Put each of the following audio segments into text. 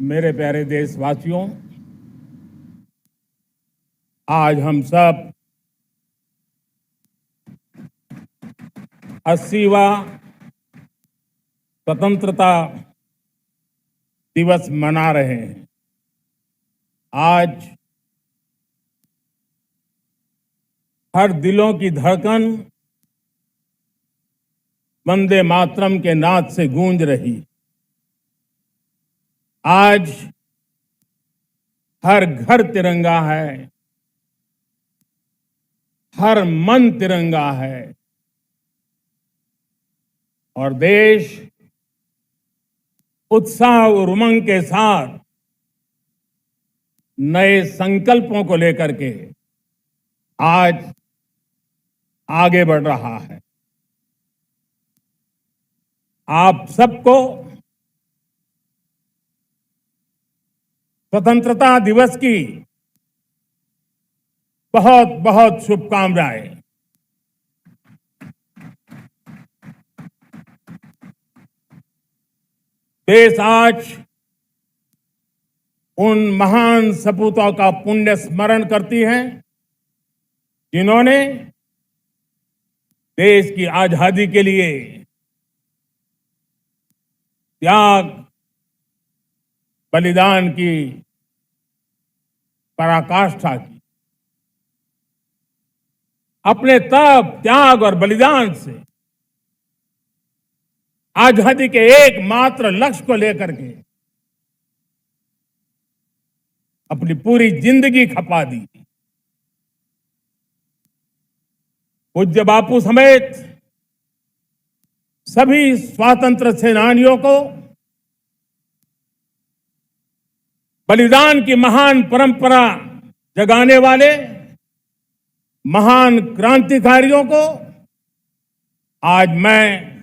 मेरे प्यारे देशवासियों, आज हम सब 80वां स्वतंत्रता दिवस मना रहे हैं। आज हर दिलों की धड़कन वंदे मातरम के नाद से गूंज रही। आज हर घर तिरंगा है, हर मन तिरंगा है और देश उत्साह और उमंग के साथ नए संकल्पों को लेकर के आज आगे बढ़ रहा है। आप सबको स्वतंत्रता दिवस की बहुत बहुत शुभकामनाएं। देश आज उन महान सपूतों का पुण्य स्मरण करती है जिन्होंने देश की आजादी के लिए त्याग बलिदान की पराकाष्ठा की। अपने तप, त्याग और बलिदान से आजादी के एकमात्र लक्ष्य को लेकर के अपनी पूरी जिंदगी खपा दी। पूज्य बापू समेत सभी स्वातंत्र्य सेनानियों को बलिदान की महान परंपरा जगाने वाले महान क्रांतिकारियों को आज मैं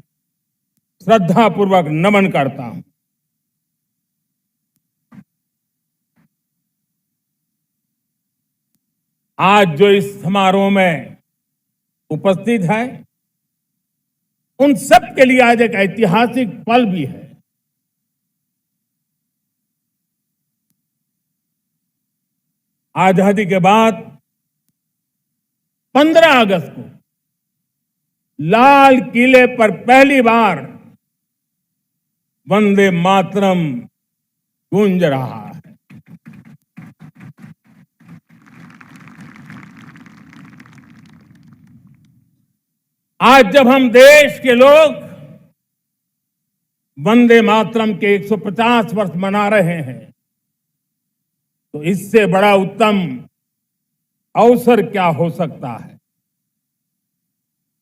श्रद्धापूर्वक नमन करता हूं। आज जो इस समारोह में उपस्थित है, उन सब के लिए आज एक ऐतिहासिक पल भी है। आजादी के बाद 15 अगस्त को लाल किले पर पहली बार वंदे मातरम गूंज रहा है। आज जब हम देश के लोग वंदे मातरम के 150 वर्ष मना रहे हैं, तो इससे बड़ा उत्तम अवसर क्या हो सकता है।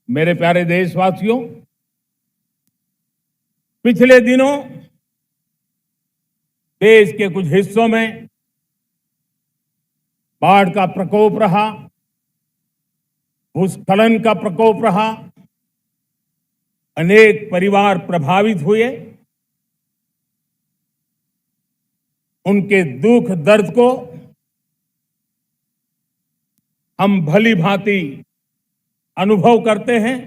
मेरे प्यारे देशवासियों, पिछले दिनों देश के कुछ हिस्सों में बाढ़ का प्रकोप रहा, भूस्खलन का प्रकोप रहा, अनेक परिवार प्रभावित हुए। उनके दुख दर्द को हम भली भांति अनुभव करते हैं।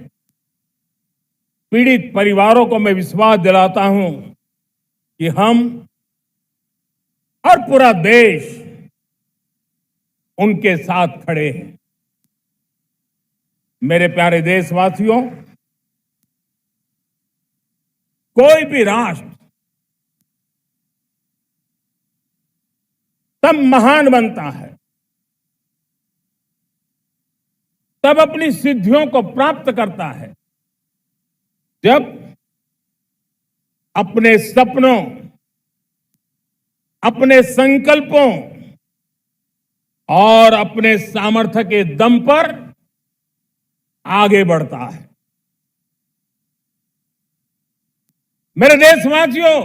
पीड़ित परिवारों को मैं विश्वास दिलाता हूं कि हम और पूरा देश उनके साथ खड़े हैं। मेरे प्यारे देशवासियों, कोई भी राष्ट्र तब महान बनता है, तब अपनी सिद्धियों को प्राप्त करता है, जब अपने सपनों, अपने संकल्पों और अपने सामर्थ्य के दम पर आगे बढ़ता है। मेरे देशवासियों,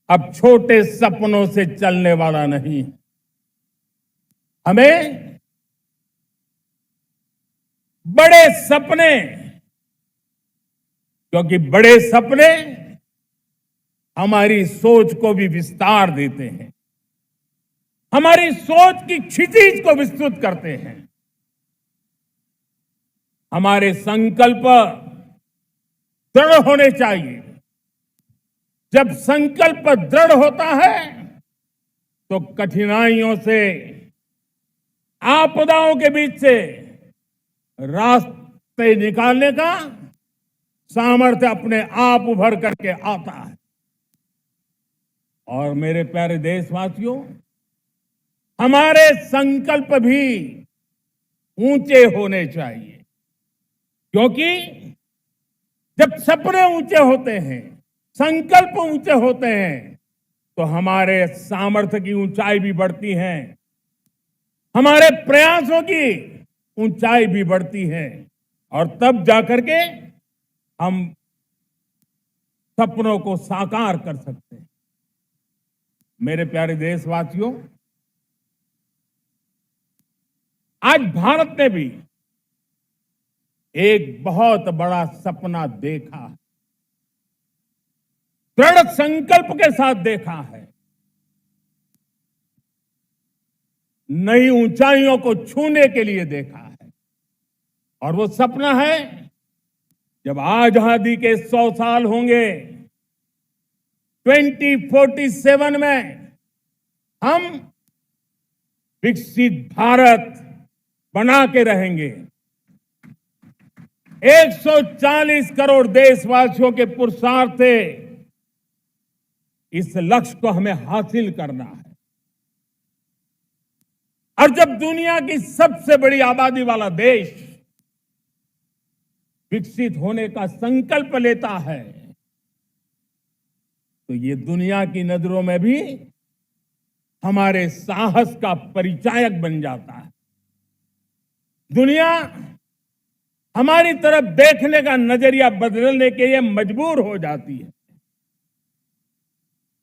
अब छोटे सपनों से चलने वाला नहीं, हमें बड़े सपने, क्योंकि बड़े सपने हमारी सोच को भी विस्तार देते हैं, हमारी सोच की क्षितिज को विस्तृत करते हैं। हमारे संकल्प दृढ़ होने चाहिए, जब संकल्प दृढ़ होता है तो कठिनाइयों से, आपदाओं के बीच से रास्ते निकालने का सामर्थ्य अपने आप उभर करके आता है। और मेरे प्यारे देशवासियों, हमारे संकल्प भी ऊंचे होने चाहिए, क्योंकि जब सपने ऊंचे होते हैं, संकल्प ऊंचे होते हैं, तो हमारे सामर्थ्य की ऊंचाई भी बढ़ती है, हमारे प्रयासों की ऊंचाई भी बढ़ती है, और तब जाकर के हम सपनों को साकार कर सकते हैं। मेरे प्यारे देशवासियों, आज भारत ने भी एक बहुत बड़ा सपना देखा है, दृढ़ संकल्प के साथ देखा है, नई ऊंचाइयों को छूने के लिए देखा है। और वो सपना है, जब आजादी के 100 साल होंगे, 2047 में हम विकसित भारत बना के रहेंगे। 140 करोड़ देशवासियों के पुरुषार्थ से इस लक्ष्य को हमें हासिल करना है। और जब दुनिया की सबसे बड़ी आबादी वाला देश विकसित होने का संकल्प लेता है, तो ये दुनिया की नजरों में भी हमारे साहस का परिचायक बन जाता है। दुनिया हमारी तरफ देखने का नजरिया बदलने के लिए मजबूर हो जाती है।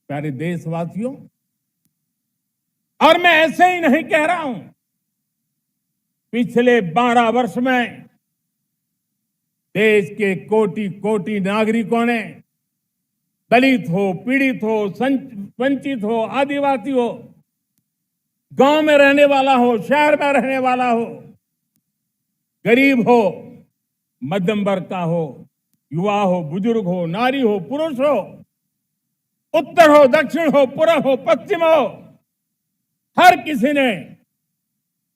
प्यारे देशवासियों, और मैं ऐसे ही नहीं कह रहा हूं, पिछले 12 वर्ष में देश के कोटि कोटि नागरिकों ने, दलित हो, पीड़ित हो, वंचित हो, आदिवासी हो, गांव में रहने वाला हो, शहर में रहने वाला हो, गरीब हो, मध्यम वर्ग का हो, युवा हो, बुजुर्ग हो, नारी हो, पुरुष हो, उत्तर हो, दक्षिण हो, पूर्व हो, पश्चिम हो, हर किसी ने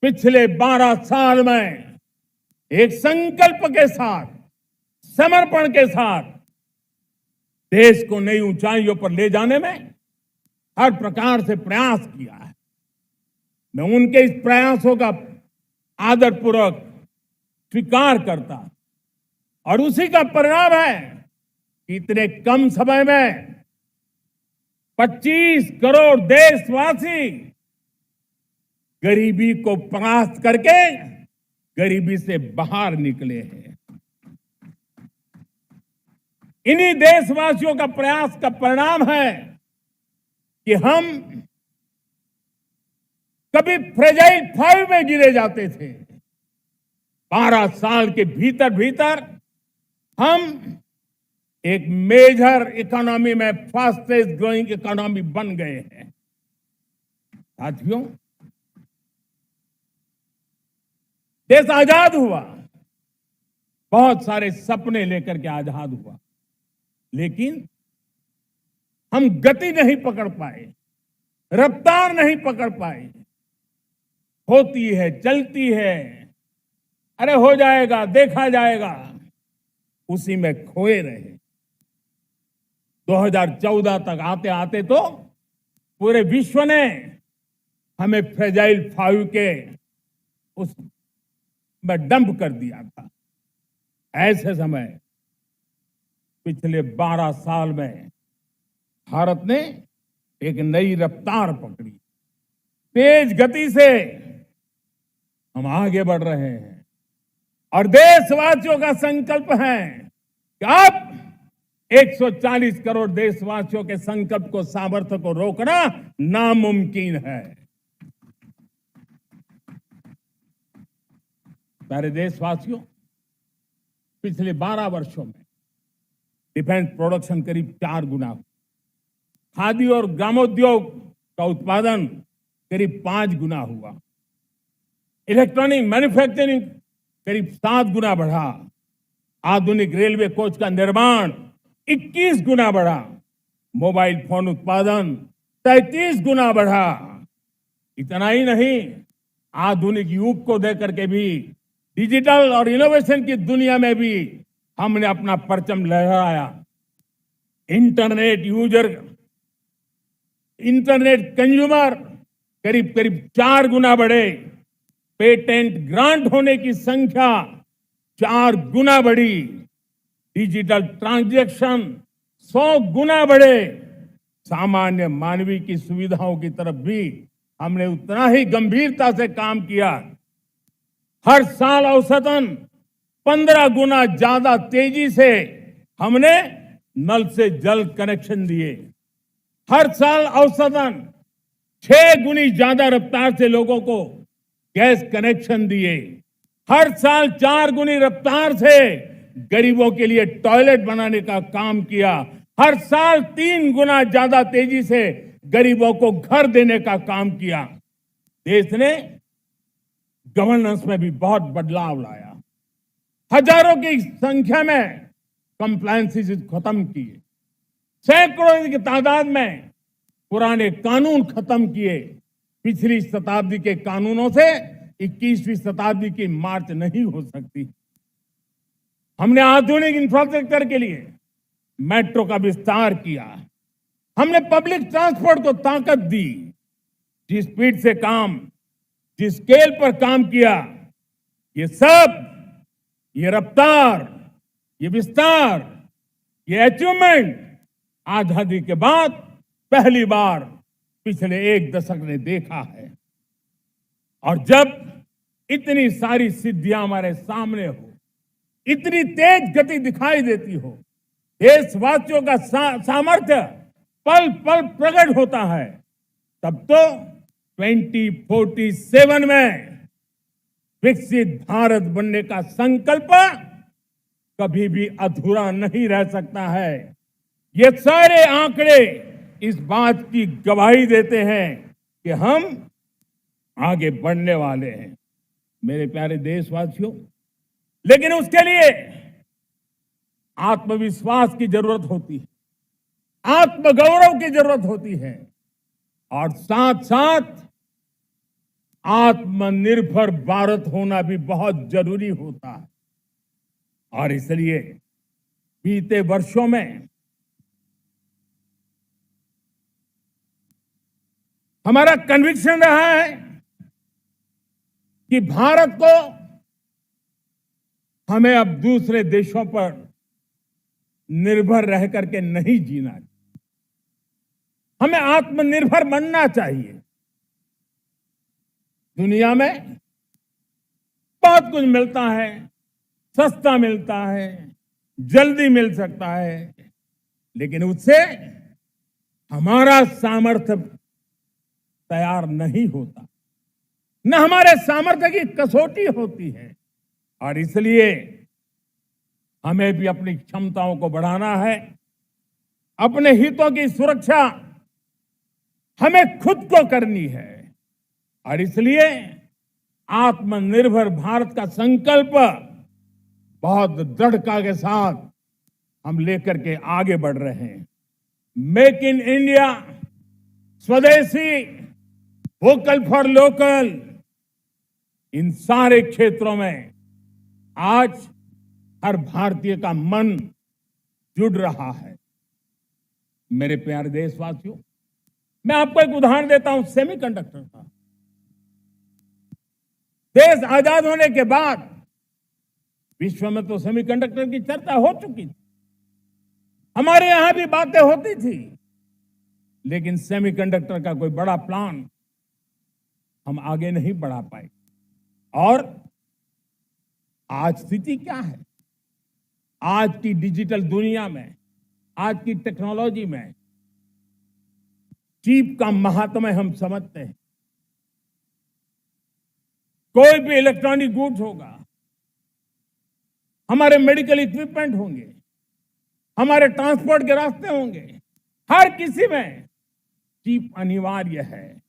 पिछले 12 साल में एक संकल्प के साथ, समर्पण के साथ देश को नई ऊंचाइयों पर ले जाने में हर प्रकार से प्रयास किया है। मैं उनके इस प्रयासों का आदरपूर्वक स्वीकार करता, और उसी का परिणाम है कि इतने कम समय में 25 करोड़ देशवासी गरीबी को परास्त करके गरीबी से बाहर निकले हैं। इन्हीं देशवासियों का प्रयास का परिणाम है कि हम कभी फ्रेजाइल 5 में गिरे जाते थे। 12 साल के भीतर भीतर हम एक मेजर इकोनॉमी में फास्टेस्ट ग्रोइंग इकोनॉमी बन गए हैं। साथियों, देश आजाद हुआ, बहुत सारे सपने लेकर के आजाद हुआ, लेकिन हम गति नहीं पकड़ पाए, रफ्तार नहीं पकड़ पाए। होती है, चलती है, अरे हो जाएगा, देखा जाएगा, उसी में खोए रहे। 2014 तक आते आते तो पूरे विश्व ने हमें फ्रेजाइल 5 के उस में डंप कर दिया था। ऐसे समय पिछले 12 साल में भारत ने एक नई रफ्तार पकड़ी, तेज गति से हम आगे बढ़ रहे हैं। और देशवासियों का संकल्प है कि अब 140 करोड़ देशवासियों के संकल्प को, सामर्थ्य को रोकना नामुमकिन है। प्यारे देशवासियों, पिछले 12 वर्षों में डिफेंस प्रोडक्शन करीब 4 गुना, खादी और ग्रामोद्योग का उत्पादन करीब 5 गुना हुआ, इलेक्ट्रॉनिक मैन्युफैक्चरिंग करीब 7 गुना बढ़ा, आधुनिक रेलवे कोच का निर्माण 21 गुना बढ़ा, मोबाइल फोन उत्पादन 33 गुना बढ़ा। इतना ही नहीं, आधुनिक युग को देकर के भी डिजिटल और इनोवेशन की दुनिया में भी हमने अपना परचम लहराया। इंटरनेट यूजर, इंटरनेट कंज्यूमर करीब करीब 4 गुना बढ़े। पेटेंट ग्रांट होने की संख्या 4 गुना बढ़ी। डिजिटल ट्रांजैक्शन 100 गुना बढ़े। सामान्य मानवीय की सुविधाओं की तरफ भी हमने उतना ही गंभीरता से काम किया। हर साल औसतन 15 गुना ज्यादा तेजी से हमने नल से जल कनेक्शन दिए। हर साल औसतन 6 गुनी ज्यादा रफ्तार से लोगों को गैस कनेक्शन दिए। हर साल 4 गुनी रफ्तार से गरीबों के लिए टॉयलेट बनाने का काम किया। हर साल 3 गुना ज्यादा तेजी से गरीबों को घर देने का काम किया। देश ने गवर्नेंस में भी बहुत बदलाव लाया। हजारों की संख्या में कंप्लायंसेस खत्म किए। सैकड़ों की तादाद में पुराने कानून खत्म किए। पिछली शताब्दी के कानूनों से 21वीं शताब्दी की मार्च नहीं हो सकती। हमने आधुनिक इंफ्रास्ट्रक्चर के लिए मेट्रो का विस्तार किया। हमने पब्लिक ट्रांसपोर्ट को ताकत दी। जिस स्पीड से काम, जिस स्केल पर काम किया, ये सब, ये रफ्तार, ये विस्तार, ये अचीवमेंट आजादी के बाद पहली बार पिछले 1 दशक ने देखा है। और जब इतनी सारी सिद्धियां हमारे सामने हो, इतनी तेज गति दिखाई देती हो, देशवासियों का सामर्थ्य पल पल प्रकट होता है, तब तो 2047 में विकसित भारत बनने का संकल्प कभी भी अधूरा नहीं रह सकता है। ये सारे आंकड़े इस बात की गवाही देते हैं कि हम आगे बढ़ने वाले हैं, मेरे प्यारे देशवासियों। लेकिन उसके लिए आत्मविश्वास की जरूरत होती है, आत्मगौरव की जरूरत होती है, और साथ साथ आत्मनिर्भर भारत होना भी बहुत जरूरी होता है। और इसलिए बीते वर्षों में हमारा कन्विक्शन रहा है कि भारत को हमें अब दूसरे देशों पर निर्भर रह करके नहीं जीना चाहिए। हमें आत्मनिर्भर बनना चाहिए। दुनिया में बहुत कुछ मिलता है, सस्ता मिलता है, जल्दी मिल सकता है, लेकिन उससे हमारा सामर्थ्य तैयार नहीं होता, न हमारे सामर्थ्य की कसौटी होती है। और इसलिए हमें भी अपनी क्षमताओं को बढ़ाना है। अपने हितों की सुरक्षा हमें खुद को करनी है। और इसलिए आत्मनिर्भर भारत का संकल्प बहुत दृढ़ता के साथ हम लेकर के आगे बढ़ रहे हैं। मेक इन इंडिया, स्वदेशी, वोकल फॉर लोकल, इन सारे क्षेत्रों में आज हर भारतीय का मन जुड़ रहा है। मेरे प्यारे देशवासियों, मैं आपको एक उदाहरण देता हूं सेमीकंडक्टर का। देश आजाद होने के बाद विश्व में तो सेमीकंडक्टर की चर्चा हो चुकी थी, हमारे यहां भी बातें होती थी, लेकिन सेमीकंडक्टर का कोई बड़ा प्लान हम आगे नहीं बढ़ा पाए। और आज स्थिति क्या है? आज की डिजिटल दुनिया में, आज की टेक्नोलॉजी में चिप का महात्म्य हम समझते हैं। कोई भी इलेक्ट्रॉनिक गुड्स होगा, हमारे मेडिकल इक्विपमेंट होंगे, हमारे ट्रांसपोर्ट के रास्ते होंगे, हर किसी में चिप अनिवार्य है।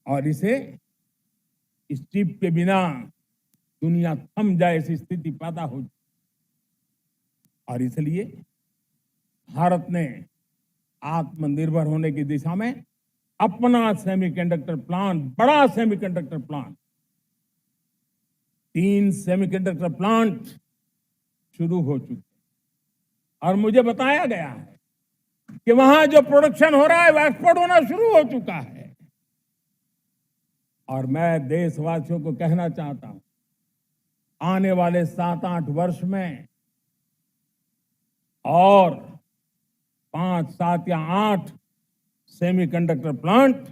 और इस चिप के बिना दुनिया थम जाए ऐसी स्थिति पैदा हो। और इसलिए भारत ने आत्मनिर्भर होने की दिशा में अपना सेमीकंडक्टर प्लांट, बड़ा सेमीकंडक्टर प्लांट, 3 सेमीकंडक्टर प्लांट शुरू हो चुके और मुझे बताया गया है कि वहां जो प्रोडक्शन हो रहा है वो एक्सपोर्ट होना शुरू हो चुका है। और मैं देशवासियों को कहना चाहता हूं, आने वाले 7-8 वर्ष में और 5, 7 या 8 सेमीकंडक्टर प्लांट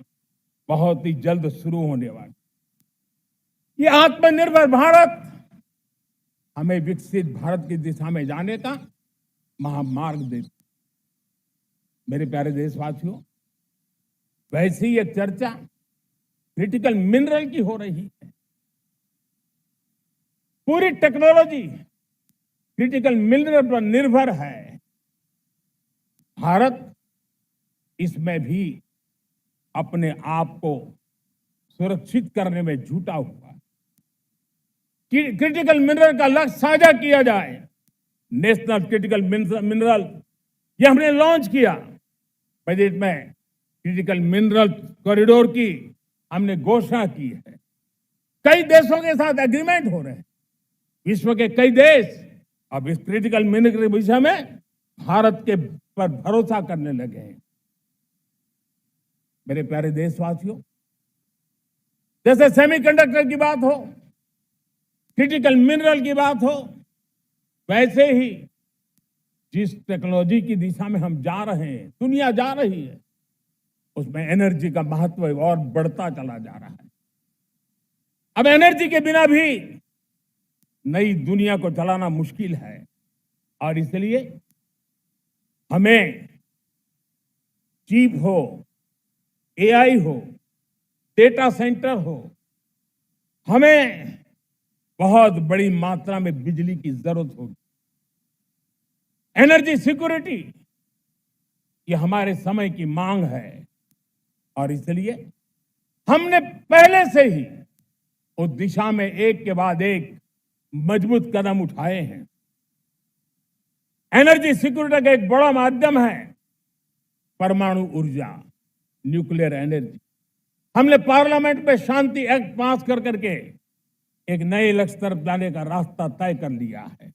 बहुत ही जल्द शुरू होने वाले। ये आत्मनिर्भर भारत हमें विकसित भारत की दिशा में जाने का महामार्ग देता। मेरे प्यारे देशवासियों, वैसे ही एक चर्चा क्रिटिकल मिनरल की हो रही है। पूरी टेक्नोलॉजी क्रिटिकल मिनरल पर निर्भर है। भारत इसमें भी अपने आप को सुरक्षित करने में जुटा हुआ है। क्रिटिकल मिनरल का लक्ष्य साझा किया जाए। नेशनल क्रिटिकल मिनरल ये हमने लॉन्च किया। बजट में क्रिटिकल मिनरल कॉरिडोर की हमने घोषणा की है। कई देशों के साथ एग्रीमेंट हो रहे हैं। विश्व के कई देश अब इस क्रिटिकल मिनरल के विषय में भारत के पर भरोसा करने लगे हैं। मेरे प्यारे देशवासियों, जैसे सेमीकंडक्टर की बात हो, क्रिटिकल मिनरल की बात हो, वैसे ही जिस टेक्नोलॉजी की दिशा में हम जा रहे हैं, दुनिया जा रही है, उसमें एनर्जी का महत्व और बढ़ता चला जा रहा है। अब एनर्जी के बिना भी नई दुनिया को चलाना मुश्किल है और इसलिए हमें चिप हो, एआई हो, डेटा सेंटर हो, हमें बहुत बड़ी मात्रा में बिजली की जरूरत होगी। एनर्जी सिक्योरिटी ये हमारे समय की मांग है और इसलिए हमने पहले से ही उस दिशा में एक के बाद एक मजबूत कदम उठाए हैं। एनर्जी सिक्योरिटी का एक बड़ा माध्यम है परमाणु ऊर्जा, न्यूक्लियर एनर्जी। हमने पार्लियामेंट में शांति एक्ट पास कर करके एक नए लक्ष्य तरफ जाने का रास्ता तय कर लिया है।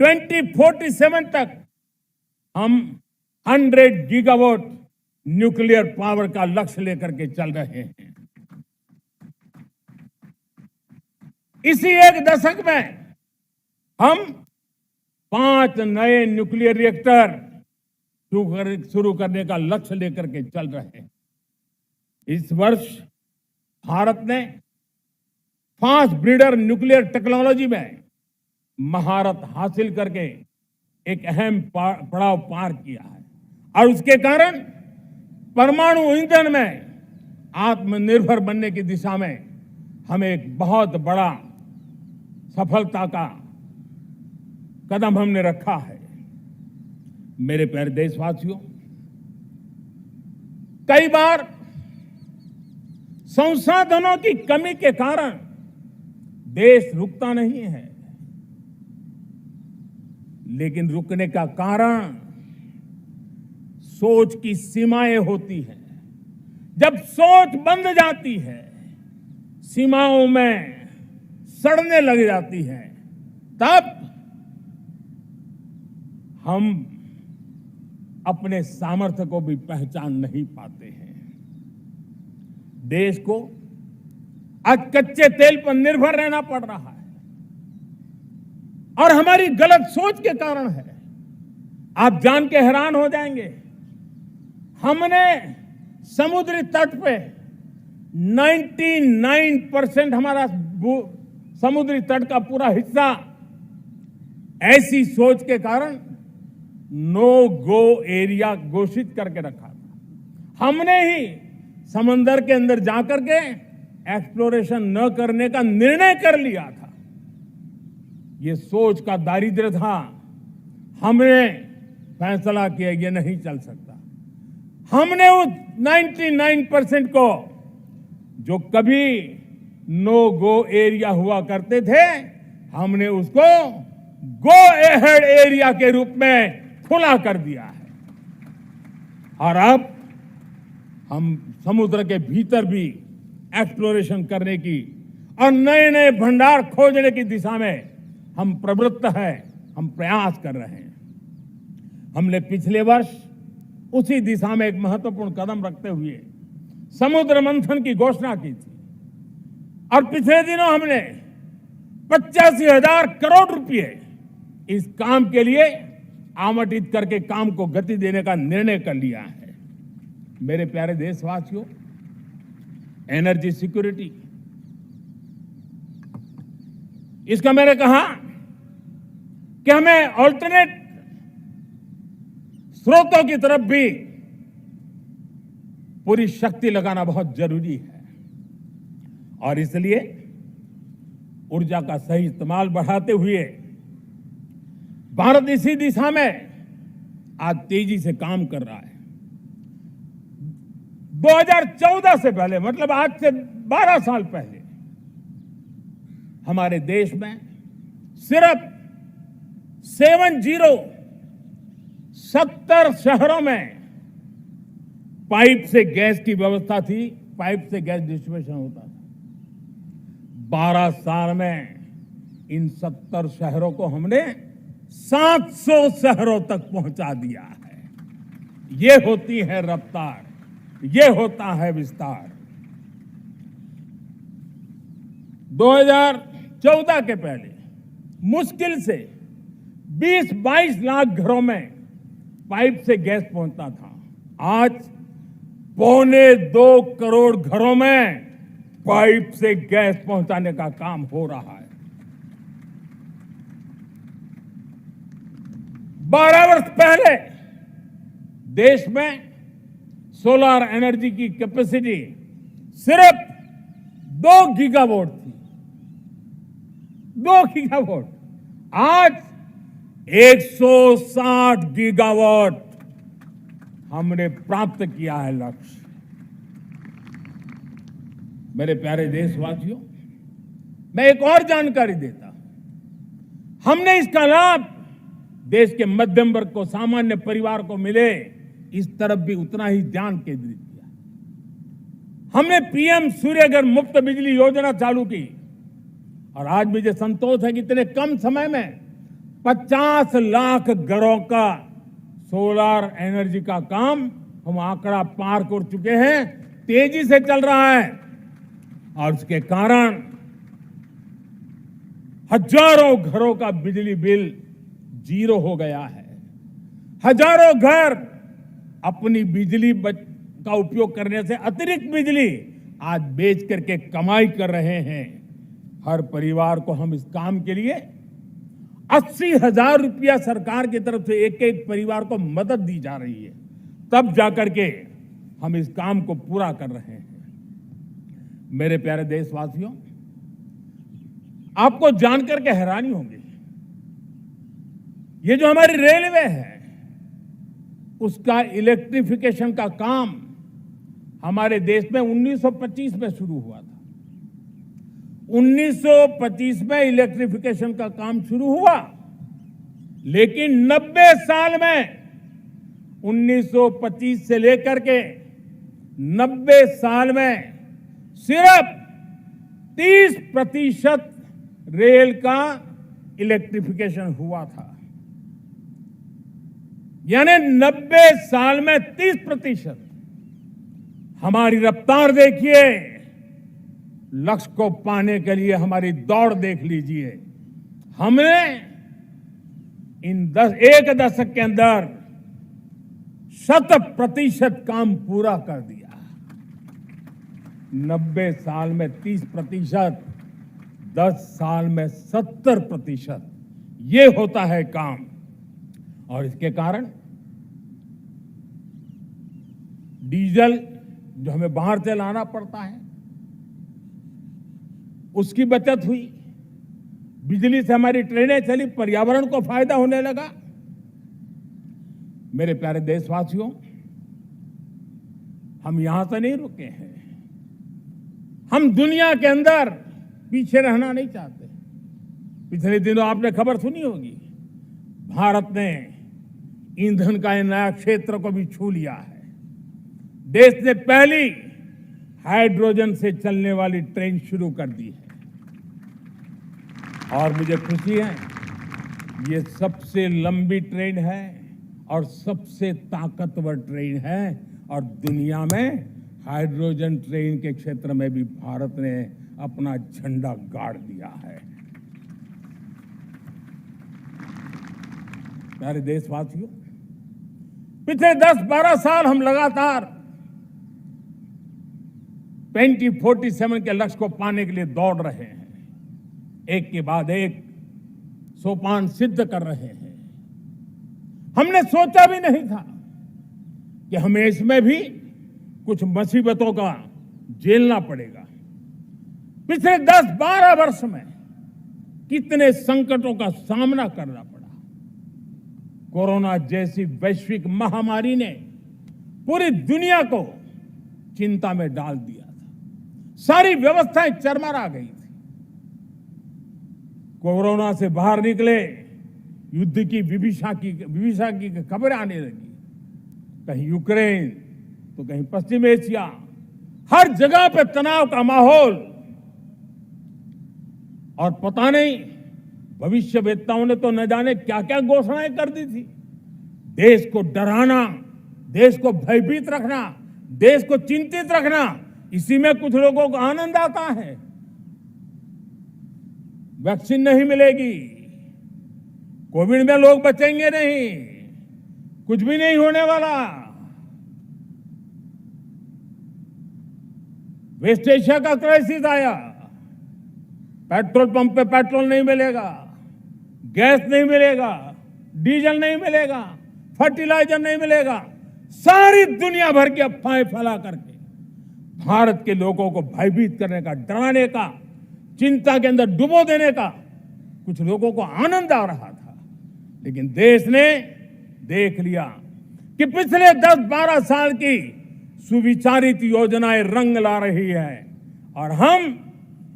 2047 तक हम 100 गीगावाट न्यूक्लियर पावर का लक्ष्य लेकर के चल रहे हैं। इसी एक दशक में हम 5 नए न्यूक्लियर रिएक्टर शुरू करने का लक्ष्य लेकर के चल रहे हैं। इस वर्ष भारत ने फास्ट ब्रीडर न्यूक्लियर टेक्नोलॉजी में महारत हासिल करके एक अहम पड़ाव पार किया है और उसके कारण परमाणु ईंधन में आत्मनिर्भर बनने की दिशा में हमें एक बहुत बड़ा सफलता का कदम हमने रखा है। मेरे प्यारे देशवासियों, कई बार संसाधनों की कमी के कारण देश रुकता नहीं है, लेकिन रुकने का कारण सोच की सीमाएं होती हैं। जब सोच बंध जाती है, सीमाओं में सड़ने लग जाती है, तब हम अपने सामर्थ्य को भी पहचान नहीं पाते हैं। देश को आज कच्चे तेल पर निर्भर रहना पड़ रहा है और हमारी गलत सोच के कारण है। आप जान के हैरान हो जाएंगे, हमने समुद्री तट पे 99% हमारा समुद्री तट का पूरा हिस्सा ऐसी सोच के कारण नो गो एरिया घोषित करके रखा था। हमने ही समंदर के अंदर जाकर के एक्सप्लोरेशन न करने का निर्णय कर लिया था। ये सोच का दारिद्र्य था। हमने फैसला किया ये नहीं चल सकता। हमने उस 99% को जो कभी नो गो एरिया हुआ करते थे, हमने उसको गो एहेड एरिया के रूप में खुला कर दिया है। और अब हम समुद्र के भीतर भी एक्सप्लोरेशन करने की और नए नए भंडार खोजने की दिशा में हम प्रवृत्त हैं, हम प्रयास कर रहे हैं। हमने पिछले वर्ष उसी दिशा में एक महत्वपूर्ण कदम रखते हुए समुद्र मंथन की घोषणा की थी और पिछले दिनों हमने 85,000 करोड़ रुपए इस काम के लिए आवंटित करके काम को गति देने का निर्णय कर लिया है। मेरे प्यारे देशवासियों, एनर्जी सिक्योरिटी, इसका मैंने कहा कि हमें ऑल्टरनेट स्रोतों की तरफ भी पूरी शक्ति लगाना बहुत जरूरी है और इसलिए ऊर्जा का सही इस्तेमाल बढ़ाते हुए भारत इसी दिशा में आज तेजी से काम कर रहा है। 2014 से पहले, मतलब आज से 12 साल पहले, हमारे देश में सिर्फ 70 शहरों में पाइप से गैस की व्यवस्था थी, पाइप से गैस डिस्ट्रीब्यूशन होता था। 12 साल में इन 70 शहरों को हमने 700 शहरों तक पहुंचा दिया है। ये होती है रफ्तार, ये होता है विस्तार। 2014 के पहले मुश्किल से 20-22 लाख घरों में पाइप से गैस पहुंचता था। आज 1.25 करोड़ घरों में पाइप से गैस पहुंचाने का काम हो रहा है। 12 वर्ष पहले देश में सोलर एनर्जी की कैपेसिटी सिर्फ 2 गीगावाट थी। 2 गीगावाट, आज 160 गीगावाट हमने प्राप्त किया है लक्ष्य। मेरे प्यारे देशवासियों, मैं एक और जानकारी देता हूं। हमने इसका लाभ देश के मध्यम वर्ग को, सामान्य परिवार को मिले, इस तरफ भी उतना ही ध्यान केंद्रित किया। हमने पीएम सूर्यघर मुफ्त बिजली योजना चालू की और आज मुझे संतोष है कि इतने कम समय में 50 लाख घरों का सोलर एनर्जी का काम हम आंकड़ा पार कर चुके हैं। तेजी से चल रहा है और उसके कारण हजारों घरों का बिजली बिल 0 हो गया है। हजारों घर अपनी बिजली का उपयोग करने से अतिरिक्त बिजली आज बेच करके कमाई कर रहे हैं। हर परिवार को हम इस काम के लिए 80,000 रुपया सरकार की तरफ से एक एक परिवार को मदद दी जा रही है, तब जाकर के हम इस काम को पूरा कर रहे हैं। मेरे प्यारे देशवासियों, आपको जानकर के हैरानी होगी, ये जो हमारी रेलवे है उसका इलेक्ट्रिफिकेशन का काम हमारे देश में 1925 में शुरू हुआ था। 1925 में इलेक्ट्रिफिकेशन का काम शुरू हुआ, लेकिन 90 साल में 1925 से लेकर के 90 साल में सिर्फ 30% रेल का इलेक्ट्रिफिकेशन हुआ था। यानी 90 साल में 30%। हमारी रफ्तार देखिए, लक्ष्य को पाने के लिए हमारी दौड़ देख लीजिए। हमने एक दशक के अंदर 100% काम पूरा कर दिया। 90 साल में 30%, 10 साल में 70%, ये होता है काम। और इसके कारण डीजल जो हमें बाहर से लाना पड़ता है उसकी बचत हुई, बिजली से हमारी ट्रेनें चली, पर्यावरण को फायदा होने लगा। मेरे प्यारे देशवासियों, हम यहां से नहीं रुके हैं, हम दुनिया के अंदर पीछे रहना नहीं चाहते। पिछले दिनों आपने खबर सुनी होगी, भारत ने ईंधन का नया क्षेत्र को भी छू लिया है। देश ने पहली हाइड्रोजन से चलने वाली ट्रेन शुरू कर दी है और मुझे खुशी है, ये सबसे लंबी ट्रेन है और सबसे ताकतवर ट्रेन है और दुनिया में हाइड्रोजन ट्रेन के क्षेत्र में भी भारत ने अपना झंडा गाड़ दिया है। प्यारे देशवासियों, पिछले 10-12 साल हम लगातार 2047 के लक्ष्य को पाने के लिए दौड़ रहे हैं, एक के बाद एक सोपान सिद्ध कर रहे हैं। हमने सोचा भी नहीं था कि हमें इसमें भी कुछ मुसीबतों का झेलना पड़ेगा। पिछले 10-12 वर्ष में कितने संकटों का सामना करना पड़ा। कोरोना जैसी वैश्विक महामारी ने पूरी दुनिया को चिंता में डाल दिया था, सारी व्यवस्थाएं चरमरा गई थी। कोरोना से बाहर निकले, युद्ध की विभीषा की खबरें आने लगी, कहीं यूक्रेन तो कहीं पश्चिम एशिया, हर जगह पे तनाव का माहौल। और पता नहीं भविष्यवेत्ताओं ने तो न जाने क्या क्या घोषणाएं कर दी थी। देश को डराना, देश को भयभीत रखना, देश को चिंतित रखना, इसी में कुछ लोगों को आनंद आता है। वैक्सीन नहीं मिलेगी, कोविड में लोग बचेंगे नहीं, कुछ भी नहीं होने वाला। वेस्ट एशिया का क्राइसिस आया, पेट्रोल पंप पे पेट्रोल नहीं मिलेगा, गैस नहीं मिलेगा, डीजल नहीं मिलेगा, फर्टिलाइजर नहीं मिलेगा। सारी दुनिया भर की अफवाहें फैला करके भारत के लोगों को भयभीत करने का, डराने का, चिंता के अंदर डुबो देने का कुछ लोगों को आनंद आ रहा था। लेकिन देश ने देख लिया कि पिछले 10-12 साल की सुविचारित योजनाएं रंग ला रही है और हम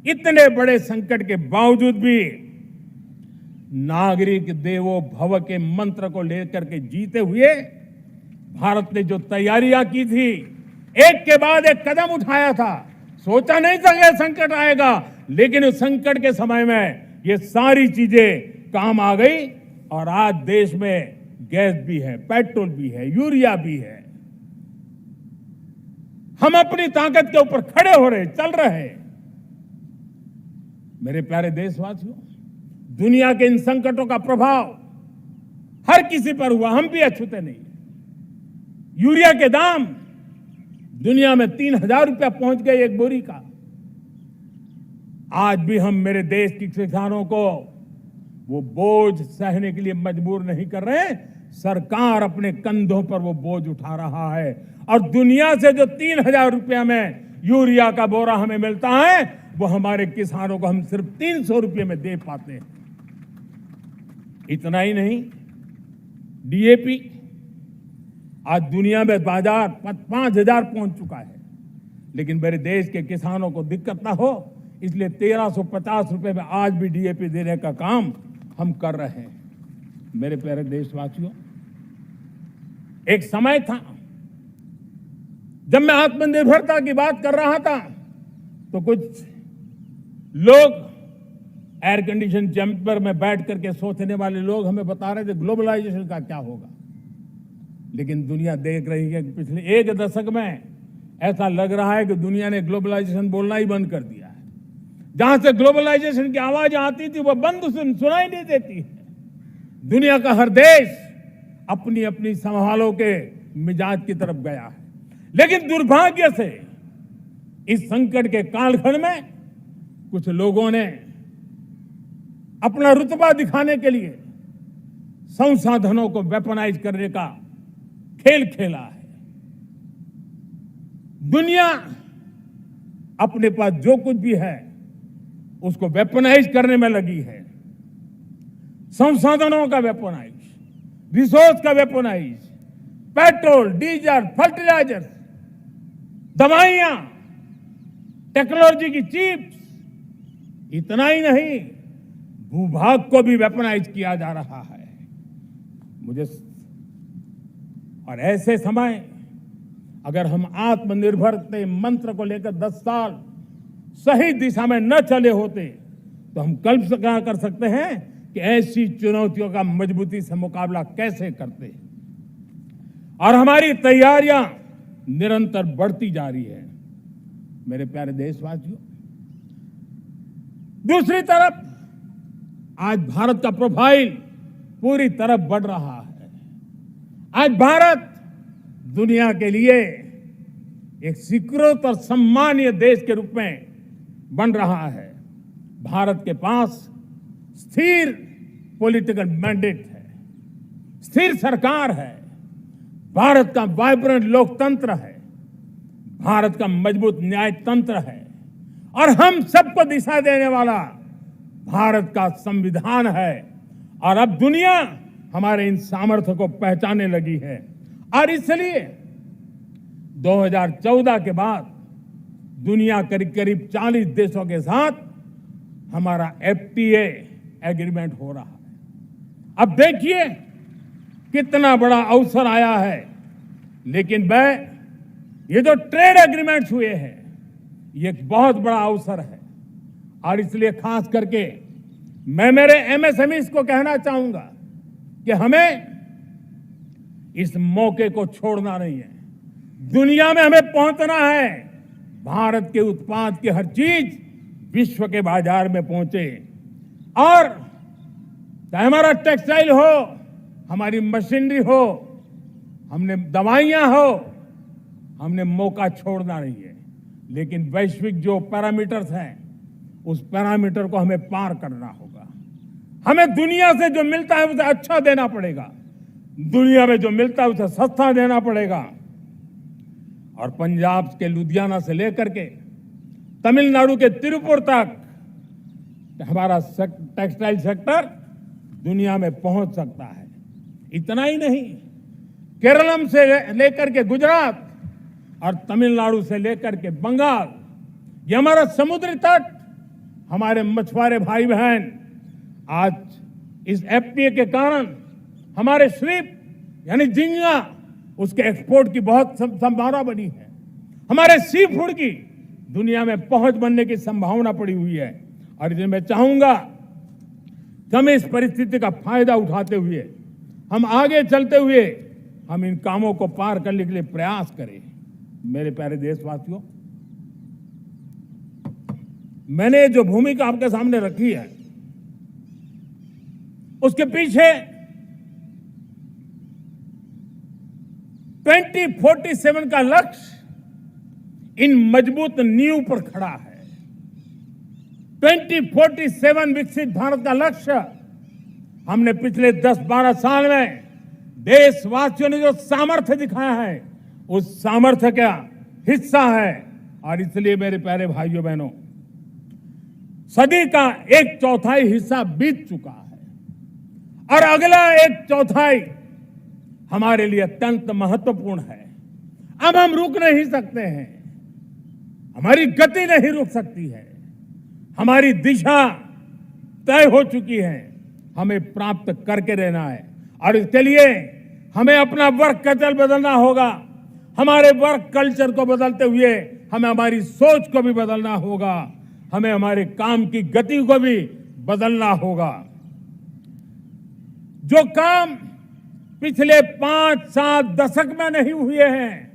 इतने बड़े संकट के बावजूद भी नागरिक देवो भव के मंत्र को लेकर के जीते हुए भारत ने जो तैयारियां की थी, एक के बाद एक कदम उठाया था। सोचा नहीं था कि संकट आएगा, लेकिन उस संकट के समय में ये सारी चीजें काम आ गई और आज देश में गैस भी है, पेट्रोल भी है, यूरिया भी है। हम अपनी ताकत के ऊपर खड़े हो रहे, चल रहे। मेरे प्यारे देशवासियों, दुनिया के इन संकटों का प्रभाव हर किसी पर हुआ, हम भी अछूते नहीं। यूरिया के दाम दुनिया में 3,000 रुपया पहुंच गए एक बोरी का। आज भी हम मेरे देश के किसानों को वो बोझ सहने के लिए मजबूर नहीं कर रहे। सरकार अपने कंधों पर वो बोझ उठा रहा है और दुनिया से जो 3,000 रुपया में यूरिया का बोरा हमें मिलता है, वो हमारे किसानों को हम सिर्फ 300 रुपये में दे पाते हैं। इतना ही नहीं, डीएपी आज दुनिया में बाजार 5,000 पहुंच चुका है, लेकिन मेरे देश के किसानों को दिक्कत ना हो, इसलिए 1,350 रुपये में आज भी डीएपी देने का काम हम कर रहे हैं। मेरे प्यारे देशवासियों, एक समय था जब मैं आत्मनिर्भरता की बात कर रहा था तो कुछ लोग एयर कंडीशन चैम्बर में बैठ करके सोचने वाले लोग हमें बता रहे थे ग्लोबलाइजेशन का क्या होगा। लेकिन दुनिया देख रही है कि पिछले एक दशक में ऐसा लग रहा है कि दुनिया ने ग्लोबलाइजेशन बोलना ही बंद कर दिया है। जहां से ग्लोबलाइजेशन की आवाज आती थी वो बंद सुनाई नहीं देती है। दुनिया का हर देश अपनी अपनी संभालों के मिजाज की तरफ गया है। लेकिन दुर्भाग्य से इस संकट के कालखंड में कुछ लोगों ने अपना रुतबा दिखाने के लिए संसाधनों को वेपनाइज करने का खेल खेला है। दुनिया अपने पास जो कुछ भी है उसको वेपनाइज करने में लगी है। संसाधनों का वेपनाइज, रिसोर्स का वेपनाइज, पेट्रोल, डीजल, फर्टिलाइजर, दवाइयां, टेक्नोलॉजी की चिप्स, इतना ही नहीं, भूभाग को भी वेपनाइज किया जा रहा है। और ऐसे समय अगर हम आत्मनिर्भरता मंत्र को लेकर 10 साल सही दिशा में न चले होते तो हम कल्पना कर सकते हैं कि ऐसी चुनौतियों का मजबूती से मुकाबला कैसे करते। और हमारी तैयारियां निरंतर बढ़ती जा रही है मेरे प्यारे देशवासियों। दूसरी तरफ आज भारत का प्रोफाइल पूरी तरफ बढ़ रहा है। आज भारत दुनिया के लिए एक स्वीकृत और सम्मानीय देश के रूप में बन रहा है। भारत के पास स्थिर पॉलिटिकल मैंडेट है, स्थिर सरकार है, भारत का वाइब्रेंट लोकतंत्र है, भारत का मजबूत न्याय तंत्र है और हम सबको दिशा देने वाला भारत का संविधान है। और अब दुनिया हमारे इन सामर्थ्य को पहचानने लगी है और इसलिए 2014 के बाद दुनिया करीब करीब 40 देशों के साथ हमारा FTA एग्रीमेंट हो रहा है। अब देखिए कितना बड़ा अवसर आया है। लेकिन ये जो ट्रेड एग्रीमेंट्स हुए हैं ये एक बहुत बड़ा अवसर है और इसलिए खास करके मैं मेरे MSMEs को कहना चाहूंगा कि हमें इस मौके को छोड़ना नहीं है। दुनिया में हमें पहुंचना है। भारत के उत्पाद की हर चीज विश्व के बाजार में पहुंचे और चाहे हमारा टेक्सटाइल हो, हमारी मशीनरी हो, हमने दवाइयां हो, हमने मौका छोड़ना नहीं है। लेकिन वैश्विक जो पैरामीटर्स हैं उस पैरामीटर को हमें पार करना होगा। हमें दुनिया से जो मिलता है उसे अच्छा देना पड़ेगा, दुनिया में जो मिलता है उसे सस्ता देना पड़ेगा। और पंजाब के लुधियाना से लेकर के तमिलनाडु के तिरुपुर तक हमारा टेक्सटाइल सेक्टर दुनिया में पहुंच सकता है। इतना ही नहीं, केरलम से लेकर के गुजरात और तमिलनाडु से लेकर के बंगाल, ये हमारा समुद्री तट, हमारे मछुआरे भाई बहन आज इस FTA के कारण हमारे श्रिप यानी झींगा उसके एक्सपोर्ट की बहुत संभावना बनी है। हमारे सी फूड की दुनिया में पहुंच बनने की संभावना पड़ी हुई है। और इसलिए मैं चाहूंगा कि हम इस परिस्थिति का फायदा उठाते हुए, हम आगे चलते हुए हम इन कामों को पार करने के लिए प्रयास करें। मेरे प्यारे देशवासियों, मैंने जो भूमिका आपके सामने रखी है उसके पीछे 2047 का लक्ष्य इन मजबूत नींव पर खड़ा है। 2047 विकसित भारत का लक्ष्य हमने पिछले 10-12 साल में देशवासियों ने जो सामर्थ्य दिखाया है उस सामर्थ्य का हिस्सा है। और इसलिए मेरे प्यारे भाइयों बहनों, सदी का 1/4 हिस्सा बीत चुका है और अगला 1/4 हमारे लिए अत्यंत महत्वपूर्ण है। अब हम रुक नहीं सकते हैं, हमारी गति नहीं रुक सकती है, हमारी दिशा तय हो चुकी है, हमें प्राप्त करके रहना है। और इसके लिए हमें अपना वर्क कल्चर बदलना होगा। हमारे वर्क कल्चर को बदलते हुए हमें हमारी सोच को भी बदलना होगा, हमें हमारे काम की गति को भी बदलना होगा। जो काम पिछले 5-7 दशक में नहीं हुए हैं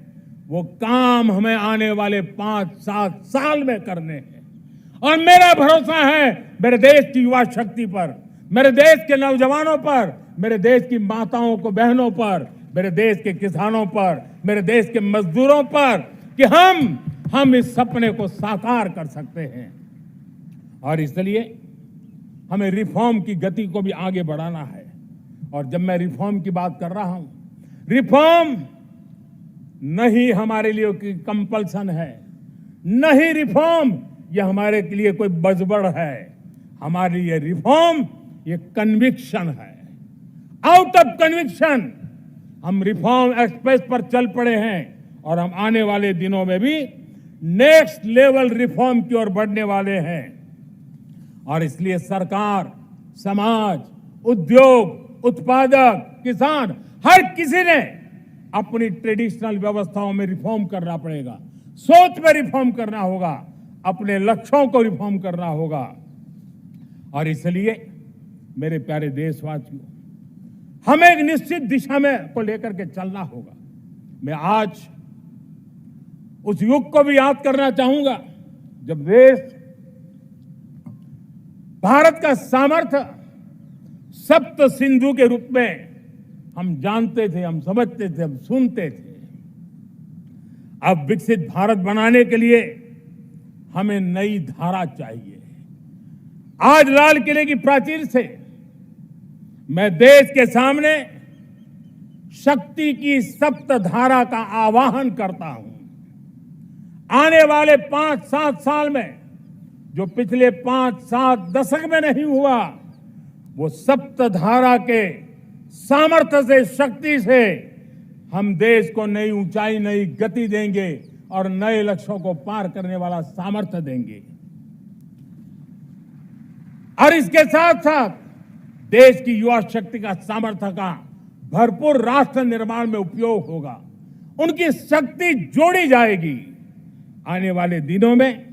वो काम हमें आने वाले 5-7 साल में करने हैं। और मेरा भरोसा है मेरे देश की युवा शक्ति पर, मेरे देश के नौजवानों पर, मेरे देश की माताओं को बहनों पर, मेरे देश के किसानों पर, मेरे देश के मजदूरों पर कि हम इस सपने को साकार कर सकते हैं। और इसलिए हमें रिफॉर्म की गति को भी आगे बढ़ाना है। और जब मैं रिफॉर्म की बात कर रहा हूं, रिफॉर्म नहीं हमारे लिए कोई कंपल्सन है, नहीं रिफॉर्म ये हमारे के लिए कोई बजबड़ है। हमारे लिए रिफॉर्म ये कन्विक्शन है। आउट ऑफ कन्विक्शन हम रिफॉर्म एक्सप्रेस पर चल पड़े हैं और हम आने वाले दिनों में भी नेक्स्ट लेवल रिफॉर्म की ओर बढ़ने वाले हैं। और इसलिए सरकार, समाज, उद्योग, उत्पादक, किसान, हर किसी ने अपनी ट्रेडिशनल व्यवस्थाओं में रिफॉर्म करना पड़ेगा, सोच में रिफॉर्म करना होगा, अपने लक्ष्यों को रिफॉर्म करना होगा। और इसलिए मेरे प्यारे देशवासियों, हमें एक निश्चित दिशा में को लेकर के चलना होगा। मैं आज उस युग को भी याद करना चाहूंगा जब देश भारत का सामर्थ्य सप्त सिंधु के रूप में हम जानते थे, हम समझते थे, हम सुनते थे। अब विकसित भारत बनाने के लिए हमें नई धारा चाहिए। आज लाल किले की प्राचीर से मैं देश के सामने शक्ति की सप्त धारा का आवाहन करता हूं। आने वाले 5-7 साल में जो पिछले 5-7 दशक में नहीं हुआ, वो सप्त धारा के सामर्थ्य से, शक्ति से हम देश को नई ऊंचाई, नई गति देंगे और नए लक्ष्यों को पार करने वाला सामर्थ्य देंगे। और इसके साथ साथ देश की युवा शक्ति का सामर्थ्य का भरपूर राष्ट्र निर्माण में उपयोग होगा, उनकी शक्ति जोड़ी जाएगी। आने वाले दिनों में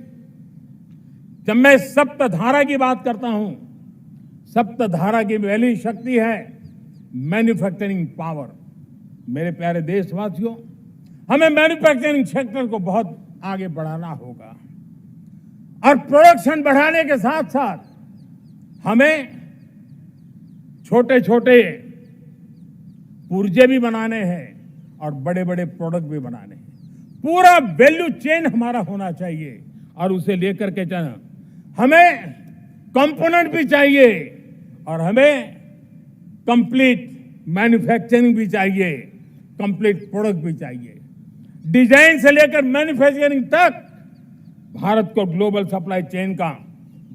जब मैं सप्तधारा की बात करता हूं, सप्तधारा की पहली शक्ति है मैन्युफैक्चरिंग पावर। मेरे प्यारे देशवासियों, हमें मैन्युफैक्चरिंग सेक्टर को बहुत आगे बढ़ाना होगा और प्रोडक्शन बढ़ाने के साथ साथ हमें छोटे छोटे पुर्जे भी बनाने हैं और बड़े बड़े प्रोडक्ट भी बनाने हैं। पूरा वैल्यू चेन हमारा होना चाहिए और उसे लेकर के चलना। हमें कंपोनेंट भी चाहिए और हमें कंप्लीट मैन्युफैक्चरिंग भी चाहिए, कंप्लीट प्रोडक्ट भी चाहिए। डिजाइन से लेकर मैन्युफैक्चरिंग तक भारत को ग्लोबल सप्लाई चेन का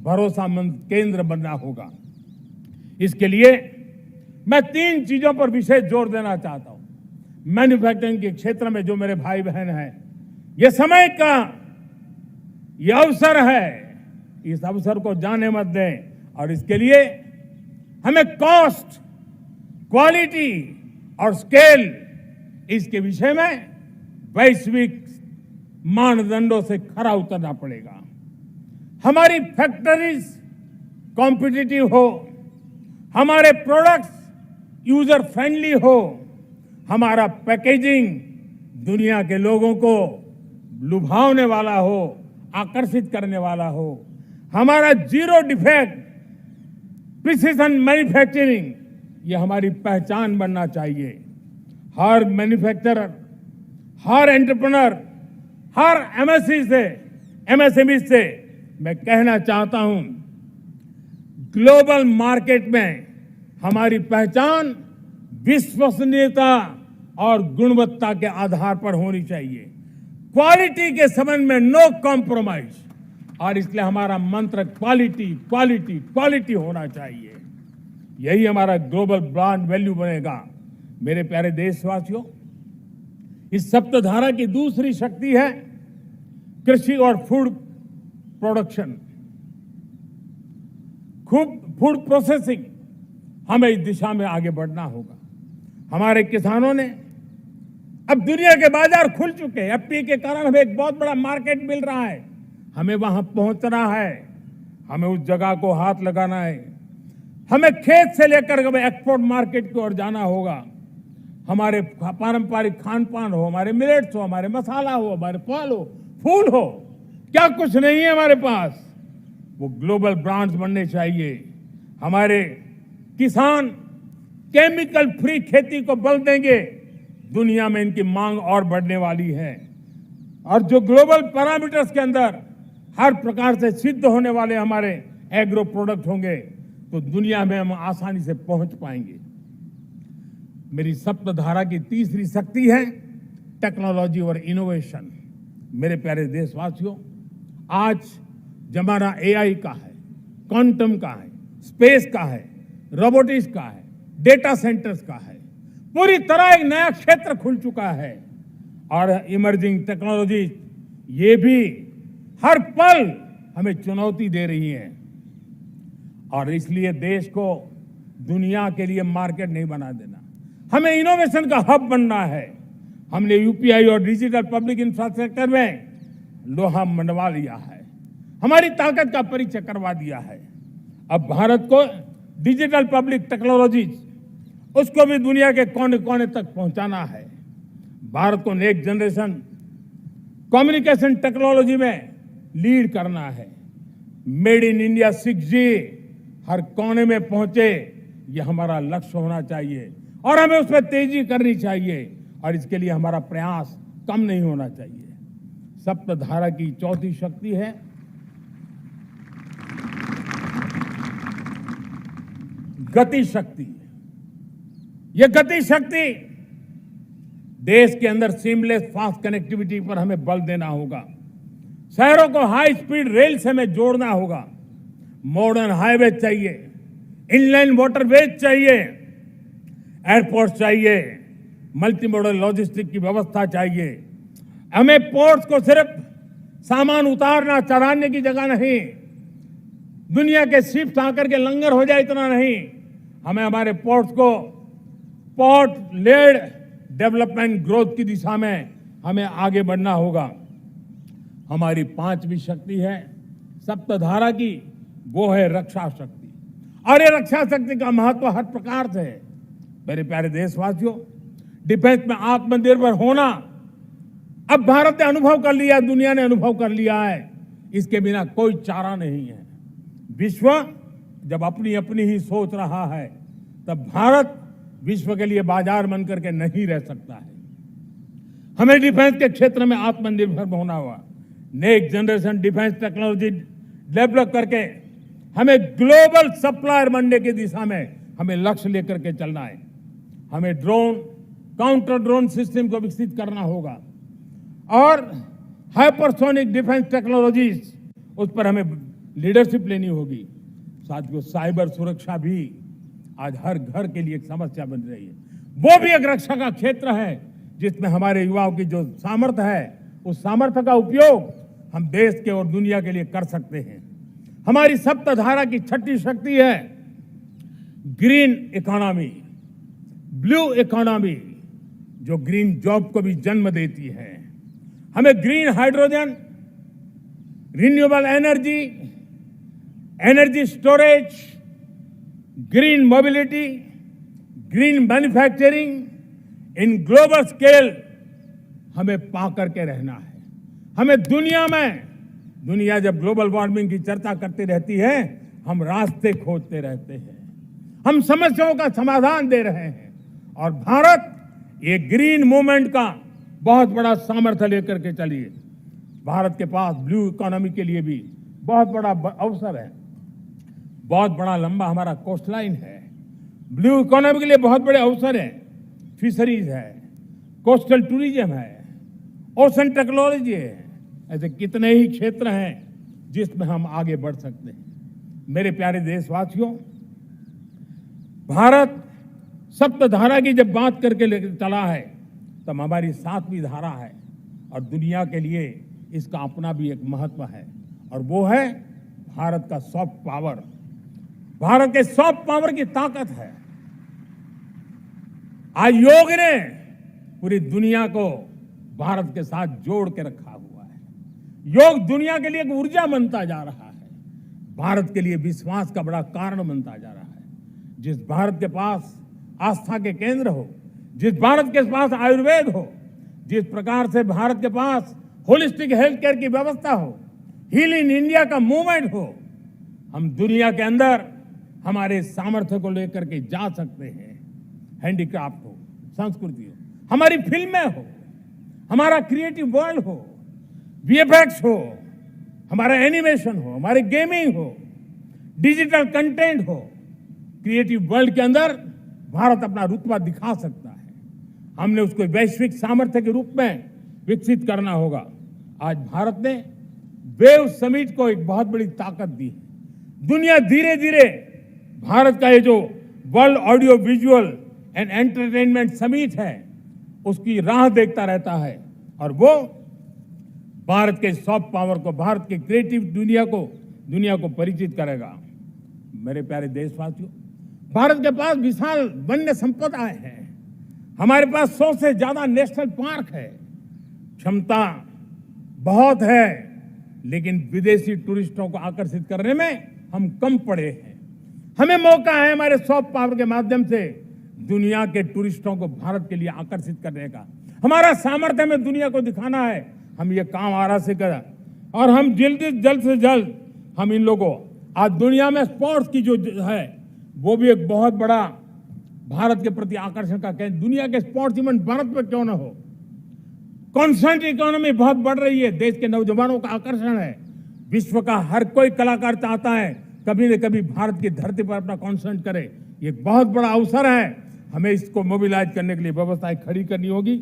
भरोसामंद केंद्र बनना होगा। इसके लिए मैं 3 चीजों पर विशेष जोर देना चाहता हूं। मैन्युफैक्चरिंग के क्षेत्र में जो मेरे भाई बहन हैं, ये समय का ये अवसर है, इस अवसर को जाने मत दें। और इसके लिए हमें कॉस्ट, क्वालिटी और स्केल, इसके विषय में वैश्विक मानदंडों से खरा उतरना पड़ेगा। हमारी फैक्ट्रीज कॉम्पिटिटिव हो, हमारे प्रोडक्ट्स यूजर फ्रेंडली हो, हमारा पैकेजिंग दुनिया के लोगों को लुभावने वाला हो, आकर्षित करने वाला हो, हमारा जीरो डिफेक्ट प्रिसिजन मैन्युफैक्चरिंग, ये हमारी पहचान बनना चाहिए। हर मैन्युफैक्चरर, हर एंटरप्रेन्योर, हर एमएसएमई से मैं कहना चाहता हूं, ग्लोबल मार्केट में हमारी पहचान विश्वसनीयता और गुणवत्ता के आधार पर होनी चाहिए। क्वालिटी के संबंध में नो कॉम्प्रोमाइज, और इसलिए हमारा मंत्र क्वालिटी क्वालिटी क्वालिटी होना चाहिए। यही हमारा ग्लोबल ब्रांड वैल्यू बनेगा। मेरे प्यारे देशवासियों, इस सप्तधारा की दूसरी शक्ति है कृषि और फूड प्रोडक्शन, फूड प्रोसेसिंग। हमें इस दिशा में आगे बढ़ना होगा। हमारे किसानों ने, अब दुनिया के बाजार खुल चुके हैं, एफपीए के कारण हमें एक बहुत बड़ा मार्केट मिल रहा है। हमें वहां पहुंचना है, हमें उस जगह को हाथ लगाना है। हमें खेत से लेकर के एक्सपोर्ट मार्केट की ओर जाना होगा। हमारे पारंपरिक खान पान हो, हमारे मिलेट्स हो, हमारे मसाला हो, हमारे फल हो, फूल हो, क्या कुछ नहीं है हमारे पास, वो ग्लोबल ब्रांड्स बनने चाहिए। हमारे किसान केमिकल फ्री खेती को बल देंगे, दुनिया में इनकी मांग और बढ़ने वाली है। और जो ग्लोबल पैरामीटर्स के अंदर हर प्रकार से सिद्ध होने वाले हमारे एग्रो प्रोडक्ट होंगे, तो दुनिया में हम आसानी से पहुंच पाएंगे। मेरी सप्तधारा की तीसरी शक्ति है टेक्नोलॉजी और इनोवेशन। मेरे प्यारे देशवासियों, आज जमाना एआई का है, क्वांटम का है, स्पेस का है, रोबोटिक्स का है, डेटा सेंटर्स का है। पूरी तरह एक नया क्षेत्र खुल चुका है और इमर्जिंग टेक्नोलॉजी ये भी हर पल हमें चुनौती दे रही है। और इसलिए देश को दुनिया के लिए मार्केट नहीं बना देना, हमें इनोवेशन का हब बनना है। हमने यूपीआई और डिजिटल पब्लिक इंफ्रास्ट्रक्चर में लोहा मनवा लिया है, हमारी ताकत का परिचय करवा दिया है। अब भारत को डिजिटल पब्लिक टेक्नोलॉजीज उसको भी दुनिया के कोने कोने तक पहुंचाना है। भारत को नेक्स्ट जनरेशन कम्युनिकेशन टेक्नोलॉजी में लीड करना है। मेड इन इंडिया 6G हर कोने में पहुंचे, ये हमारा लक्ष्य होना चाहिए और हमें उसमें तेजी करनी चाहिए और इसके लिए हमारा प्रयास कम नहीं होना चाहिए। सप्तधारा की चौथी शक्ति है गति शक्ति। ये गति शक्ति देश के अंदर सीमलेस फास्ट कनेक्टिविटी पर हमें बल देना होगा। शहरों को हाई स्पीड रेल से हमें जोड़ना होगा। मॉडर्न हाईवे चाहिए, इनलाइन वाटरवेज चाहिए, एयरपोर्ट चाहिए, मल्टी मॉडल लॉजिस्टिक की व्यवस्था चाहिए। हमें पोर्ट्स को सिर्फ सामान उतारना चढ़ाने की जगह नहीं, दुनिया के शिप्स आकर के लंगर हो जाए इतना नहीं, हमें हमारे पोर्ट्स को पोर्ट लेड डेवलपमेंट ग्रोथ की दिशा में हमें आगे बढ़ना होगा। हमारी पांचवी शक्ति है सप्तधारा की, वो है रक्षा शक्ति। और ये रक्षा शक्ति का महत्व हर प्रकार से है। मेरे प्यारे देशवासियों, डिफेंस में आत्मनिर्भर होना अब भारत ने अनुभव कर लिया, दुनिया ने अनुभव कर लिया है, इसके बिना कोई चारा नहीं है। विश्व जब अपनी अपनी ही सोच रहा है, तब भारत विश्व के लिए बाजार बन करके नहीं रह सकता है। हमें डिफेंस के क्षेत्र में आत्मनिर्भर होना होगा। Next generation defence technology develop करके हमें ग्लोबल सप्लायर बनने की दिशा में हमें लक्ष्य लेकर के चलना है। हमें ड्रोन, काउंटर ड्रोन सिस्टम को विकसित करना होगा और हाइपरसोनिक डिफेंस टेक्नोलॉजीज उस पर हमें लीडरशिप लेनी होगी। साथियों, साइबर सुरक्षा भी आज हर घर के लिए एक समस्या बन रही है। वो भी एक रक्षा का क्षेत्र है जिसमें हमारे युवाओं की जो सामर्थ्य है, उस सामर्थ्य का उपयोग हम देश के और दुनिया के लिए कर सकते हैं। हमारी सप्तधारा की छठी शक्ति है ग्रीन इकोनॉमी, ब्लू इकोनॉमी, जो ग्रीन जॉब को भी जन्म देती है। हमें green hydrogen, renewable energy, energy storage, green mobility, green manufacturing in global scale हमें पा करके रहना है। हमें दुनिया जब ग्लोबल वार्मिंग की चर्चा करती रहती है, हम रास्ते खोजते रहते हैं, हम समस्याओं का समाधान दे रहे हैं और भारत ये ग्रीन मूवमेंट का बहुत बड़ा सामर्थ्य लेकर के चलिए। भारत के पास ब्लू इकोनॉमी के लिए भी बहुत बड़ा अवसर है। बहुत बड़ा लंबा हमारा कोस्ट लाइन है। ब्लू इकोनॉमी के लिए बहुत बड़े अवसर हैं। फिशरीज है, कोस्टल टूरिज्म है, ओशन टेक्नोलॉजी है। ऐसे कितने ही क्षेत्र हैं जिसमें हम आगे बढ़ सकते हैं। मेरे प्यारे देशवासियों, भारत सप्तधारा की जब बात करके लेकर चला है, तब हमारी सातवीं धारा है और दुनिया के लिए इसका अपना भी एक महत्व है और वो है भारत का सॉफ्ट पावर। भारत के सॉफ्ट पावर की ताकत है। आज योग ने पूरी दुनिया को भारत के साथ जोड़ के रखा हुआ है। योग दुनिया के लिए एक ऊर्जा बनता जा रहा है, भारत के लिए विश्वास का बड़ा कारण बनता जा रहा है। जिस भारत के पास आस्था के केंद्र हो, जिस भारत के पास आयुर्वेद हो, जिस प्रकार से भारत के पास होलिस्टिक हेल्थ केयर की व्यवस्था हो, हील इन इंडिया का मूवमेंट हो, हम दुनिया के अंदर हमारे सामर्थ्य को लेकर के जा सकते हैं। हैंडीक्राफ्ट हो, संस्कृति हो, हमारी फिल्में हो, हमारा क्रिएटिव वर्ल्ड हो, वीएफएक्स हो, हमारा एनिमेशन हो, हमारे गेमिंग हो, डिजिटल कंटेंट हो, क्रिएटिव वर्ल्ड के अंदर भारत अपना रुतबा दिखा सकता है। हमने उसको वैश्विक सामर्थ्य के रूप में विकसित करना होगा। आज भारत ने वेव समिट को एक बहुत बड़ी ताकत दी है। दुनिया धीरे धीरे भारत का ये जो world audio visual and entertainment summit है, उसकी राह देखता रहता है और वो भारत के सॉफ्ट पावर को, भारत के क्रिएटिव दुनिया को परिचित करेगा। मेरे प्यारे देशवासियों, भारत के पास विशाल वन्य संपदाएं हैं। हमारे पास 100 से ज्यादा नेशनल पार्क है, क्षमता बहुत है, लेकिन विदेशी टूरिस्टों को आकर्षित करने में हम कम पड़े हैं। हमें मौका है हमारे सॉफ्ट पावर के माध्यम से दुनिया के टूरिस्टों को भारत के लिए आकर्षित करने का। हमारा सामर्थ्य हमें दुनिया को दिखाना है। हम ये काम आरा से करें और हम जल्द से जल्द हम इन लोगों, आज दुनिया में स्पोर्ट्स की जो है वो भी एक बहुत बड़ा भारत के प्रति आकर्षण का केंद्र। दुनिया के स्पोर्ट्स इवेंट भारत में क्यों ना हो। कॉन्स्टेंट इकोनॉमी बहुत बढ़ रही है, देश के नौजवानों का आकर्षण है। विश्व का हर कोई कलाकार चाहता है कभी न कभी भारत की धरती पर अपना कॉन्सर्ट करे। ये बहुत बड़ा अवसर है, हमें इसको मोबिलाइज करने के लिए व्यवस्थाएं खड़ी करनी होगी।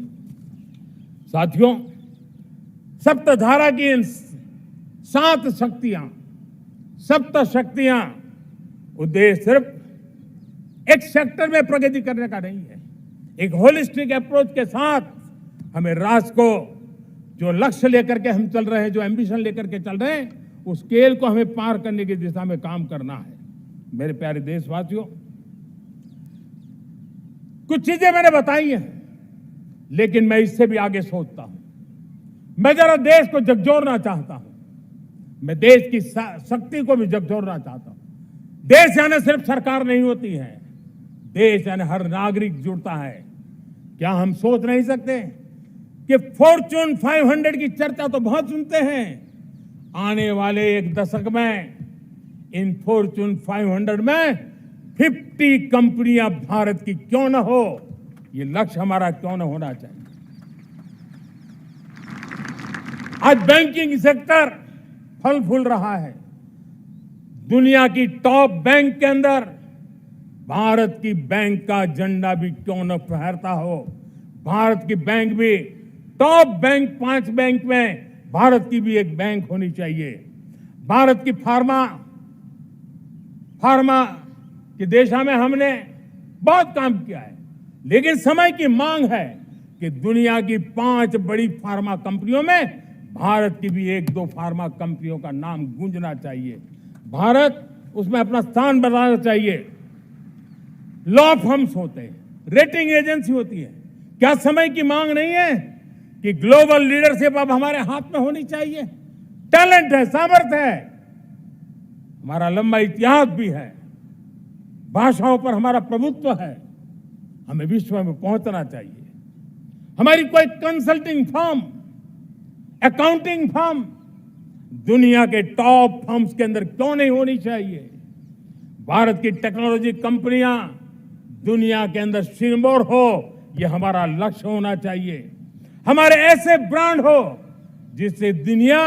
साथियों, सप्तधारा की इन 7 शक्तियां, सप्त शक्तियां, उद्देश्य सिर्फ एक सेक्टर में प्रगति करने का नहीं है। एक होलिस्टिक अप्रोच के साथ हमें राष्ट्र को जो लक्ष्य लेकर के हम चल रहे हैं, जो एम्बिशन लेकर के चल रहे हैं, उस स्केल को हमें पार करने की दिशा में काम करना है। मेरे प्यारे देशवासियों, कुछ चीजें मैंने बताई हैं, लेकिन मैं इससे भी आगे सोचता हूं। मैं जरा देश को झकझोरना चाहता हूं, मैं देश की शक्ति को भी झकझोरना चाहता हूं। देश यानी सिर्फ सरकार नहीं होती है, देश यानी हर नागरिक जुड़ता है। क्या हम सोच नहीं सकते कि फॉर्च्यून 500 की चर्चा तो बहुत सुनते हैं, आने वाले एक दशक में इन फॉर्च्यून 500 में 50 कंपनियां भारत की क्यों ना हो, ये लक्ष्य हमारा क्यों ना होना चाहिए। आज बैंकिंग सेक्टर फल फूल रहा है। दुनिया की टॉप बैंक के अंदर भारत की बैंक का झंडा भी क्यों न फहरता हो। भारत की बैंक भी टॉप बैंक 5 बैंक में भारत की भी एक बैंक होनी चाहिए। भारत की फार्मा की दिशा में हमने बहुत काम किया है, लेकिन समय की मांग है कि दुनिया की 5 बड़ी फार्मा कंपनियों में भारत की भी 1-2 फार्मा कंपनियों का नाम गूंजना चाहिए। भारत उसमें अपना स्थान बनाना चाहिए। लॉ फर्म्स होते हैं, रेटिंग एजेंसी होती है। क्या समय की मांग नहीं है कि ग्लोबल लीडरशिप अब हमारे हाथ में होनी चाहिए। टैलेंट है, सामर्थ्य है, हमारा लंबा इतिहास भी है, भाषाओं पर हमारा प्रभुत्व है, हमें विश्व में पहुंचना चाहिए। हमारी कोई कंसल्टिंग फर्म, अकाउंटिंग फर्म दुनिया के टॉप फर्म्स के अंदर क्यों नहीं होनी चाहिए। भारत की टेक्नोलॉजी कंपनियां दुनिया के अंदर सिरमौर हो, यह हमारा लक्ष्य होना चाहिए। हमारे ऐसे ब्रांड हो जिससे दुनिया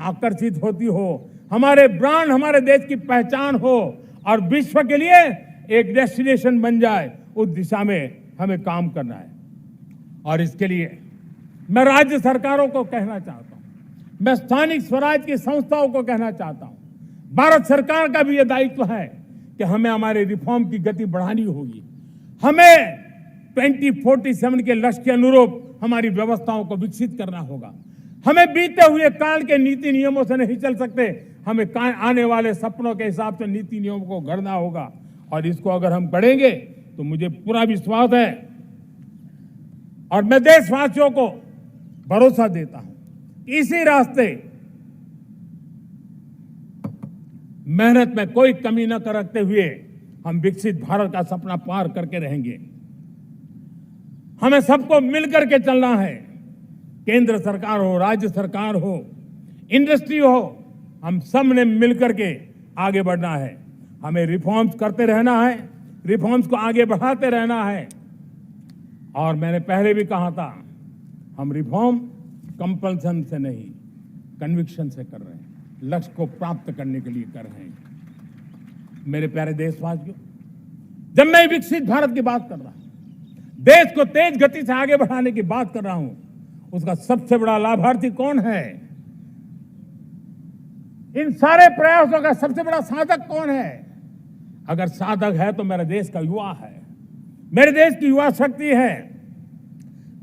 आकर्षित होती हो, हमारे ब्रांड हमारे देश की पहचान हो और विश्व के लिए एक डेस्टिनेशन बन जाए, उस दिशा में हमें काम करना है। और इसके लिए मैं राज्य सरकारों को कहना चाहता हूं, मैं स्थानिक स्वराज की संस्थाओं को कहना चाहता हूं, भारत सरकार का भी यह दायित्व है कि हमें हमारे रिफॉर्म की गति बढ़ानी होगी। हमें 2047 के लक्ष्य के अनुरूप हमारी व्यवस्थाओं को विकसित करना होगा। हमें बीते हुए काल के नीति नियमों से नहीं चल सकते, हमें आने वाले सपनों के हिसाब से नीति नियमों को गढ़ना होगा। और इसको अगर हम गढ़ेंगे तो मुझे पूरा विश्वास है और मैं देशवासियों को भरोसा देता हूं, इसी रास्ते मेहनत में कोई कमी न करते हुए हम विकसित भारत का सपना पार करके रहेंगे। हमें सबको मिलकर के चलना है, केंद्र सरकार हो, राज्य सरकार हो, इंडस्ट्री हो, हम सब ने मिलकर के आगे बढ़ना है। हमें रिफॉर्म्स करते रहना है, रिफॉर्म्स को आगे बढ़ाते रहना है। और मैंने पहले भी कहा था, हम रिफॉर्म कंपल्सन से नहीं, कन्विक्शन से कर रहे हैं, लक्ष्य को प्राप्त करने के लिए कर रहे हैं। मेरे प्यारे देशवासियों, जब मैं विकसित भारत की बात कर रहा हूं, देश को तेज गति से आगे बढ़ाने की बात कर रहा हूं, उसका सबसे बड़ा लाभार्थी कौन है? इन सारे प्रयासों का सबसे बड़ा साधक कौन है? अगर साधक है तो मेरे देश का युवा है, मेरे देश की युवा शक्ति है।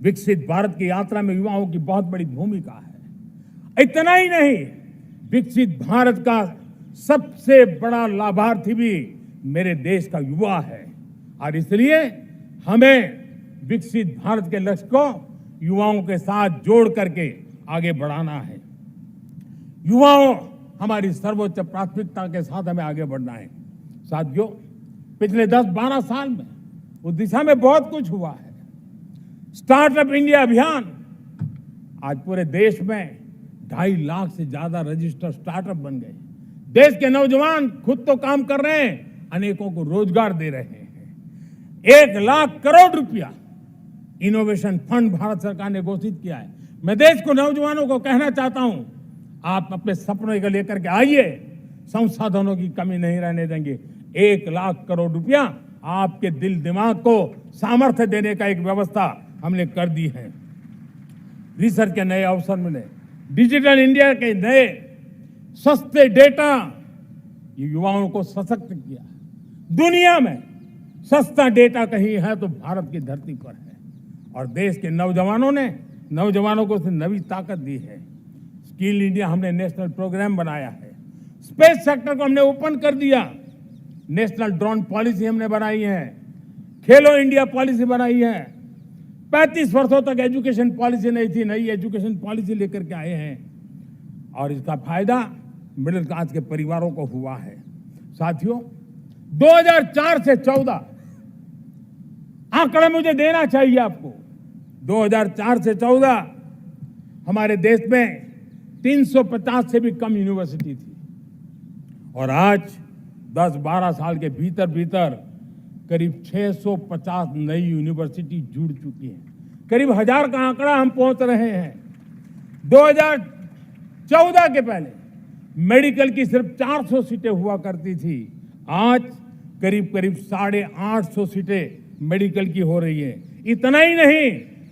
विकसित भारत की यात्रा में युवाओं की बहुत बड़ी भूमिका है। इतना ही नहीं, विकसित भारत का सबसे बड़ा लाभार्थी भी मेरे देश का युवा है। और इसलिए हमें विकसित भारत के लक्ष्य को युवाओं के साथ जोड़ करके आगे बढ़ाना है। युवाओं हमारी सर्वोच्च प्राथमिकता के साथ हमें आगे बढ़ना है। साथियों, पिछले 10-12 साल में उस दिशा में बहुत कुछ हुआ है। स्टार्टअप इंडिया अभियान, आज पूरे देश में 2.5 लाख से ज्यादा रजिस्टर्ड स्टार्टअप बन गए। देश के नौजवान खुद तो काम कर रहे हैं, अनेकों को रोजगार दे रहे हैं। 1 लाख करोड़ रुपया इनोवेशन फंड भारत सरकार ने घोषित किया है। मैं देश को, नौजवानों को कहना चाहता हूं, आप अपने सपनों को लेकर के आइए, संसाधनों की कमी नहीं रहने देंगे। 1 लाख करोड़ रुपया आपके दिल दिमाग को सामर्थ्य देने का एक व्यवस्था हमने कर दी है। रिसर्च के नए अवसर मिले, डिजिटल इंडिया के नए सस्ते डेटा, ये युवाओं को सशक्त किया। दुनिया में सस्ता डेटा कहीं है तो भारत की धरती पर है, और देश के नौजवानों को नई ताकत दी है। स्किल इंडिया हमने नेशनल प्रोग्राम बनाया है। स्पेस सेक्टर को हमने ओपन कर दिया। नेशनल ड्रोन पॉलिसी हमने बनाई है। खेलो इंडिया पॉलिसी बनाई है। 35 वर्षों तक एजुकेशन पॉलिसी नहीं थी, नई एजुकेशन पॉलिसी लेकर के आए हैं, और इसका फायदा मिडिल क्लास के परिवारों को हुआ है। साथियों, 2004 से 14 आंकड़ा मुझे देना चाहिए आपको। 2004 से 14 हमारे देश में 350 से भी कम यूनिवर्सिटी थी, और आज 10-12 साल के भीतर भीतर करीब 650 नई यूनिवर्सिटी जुड़ चुकी हैं। करीब 1000 का आंकड़ा हम पहुंच रहे हैं। 2014 के पहले मेडिकल की सिर्फ 400 सीटें हुआ करती थी, आज करीब 850 सीटें मेडिकल की हो रही है। इतना ही नहीं,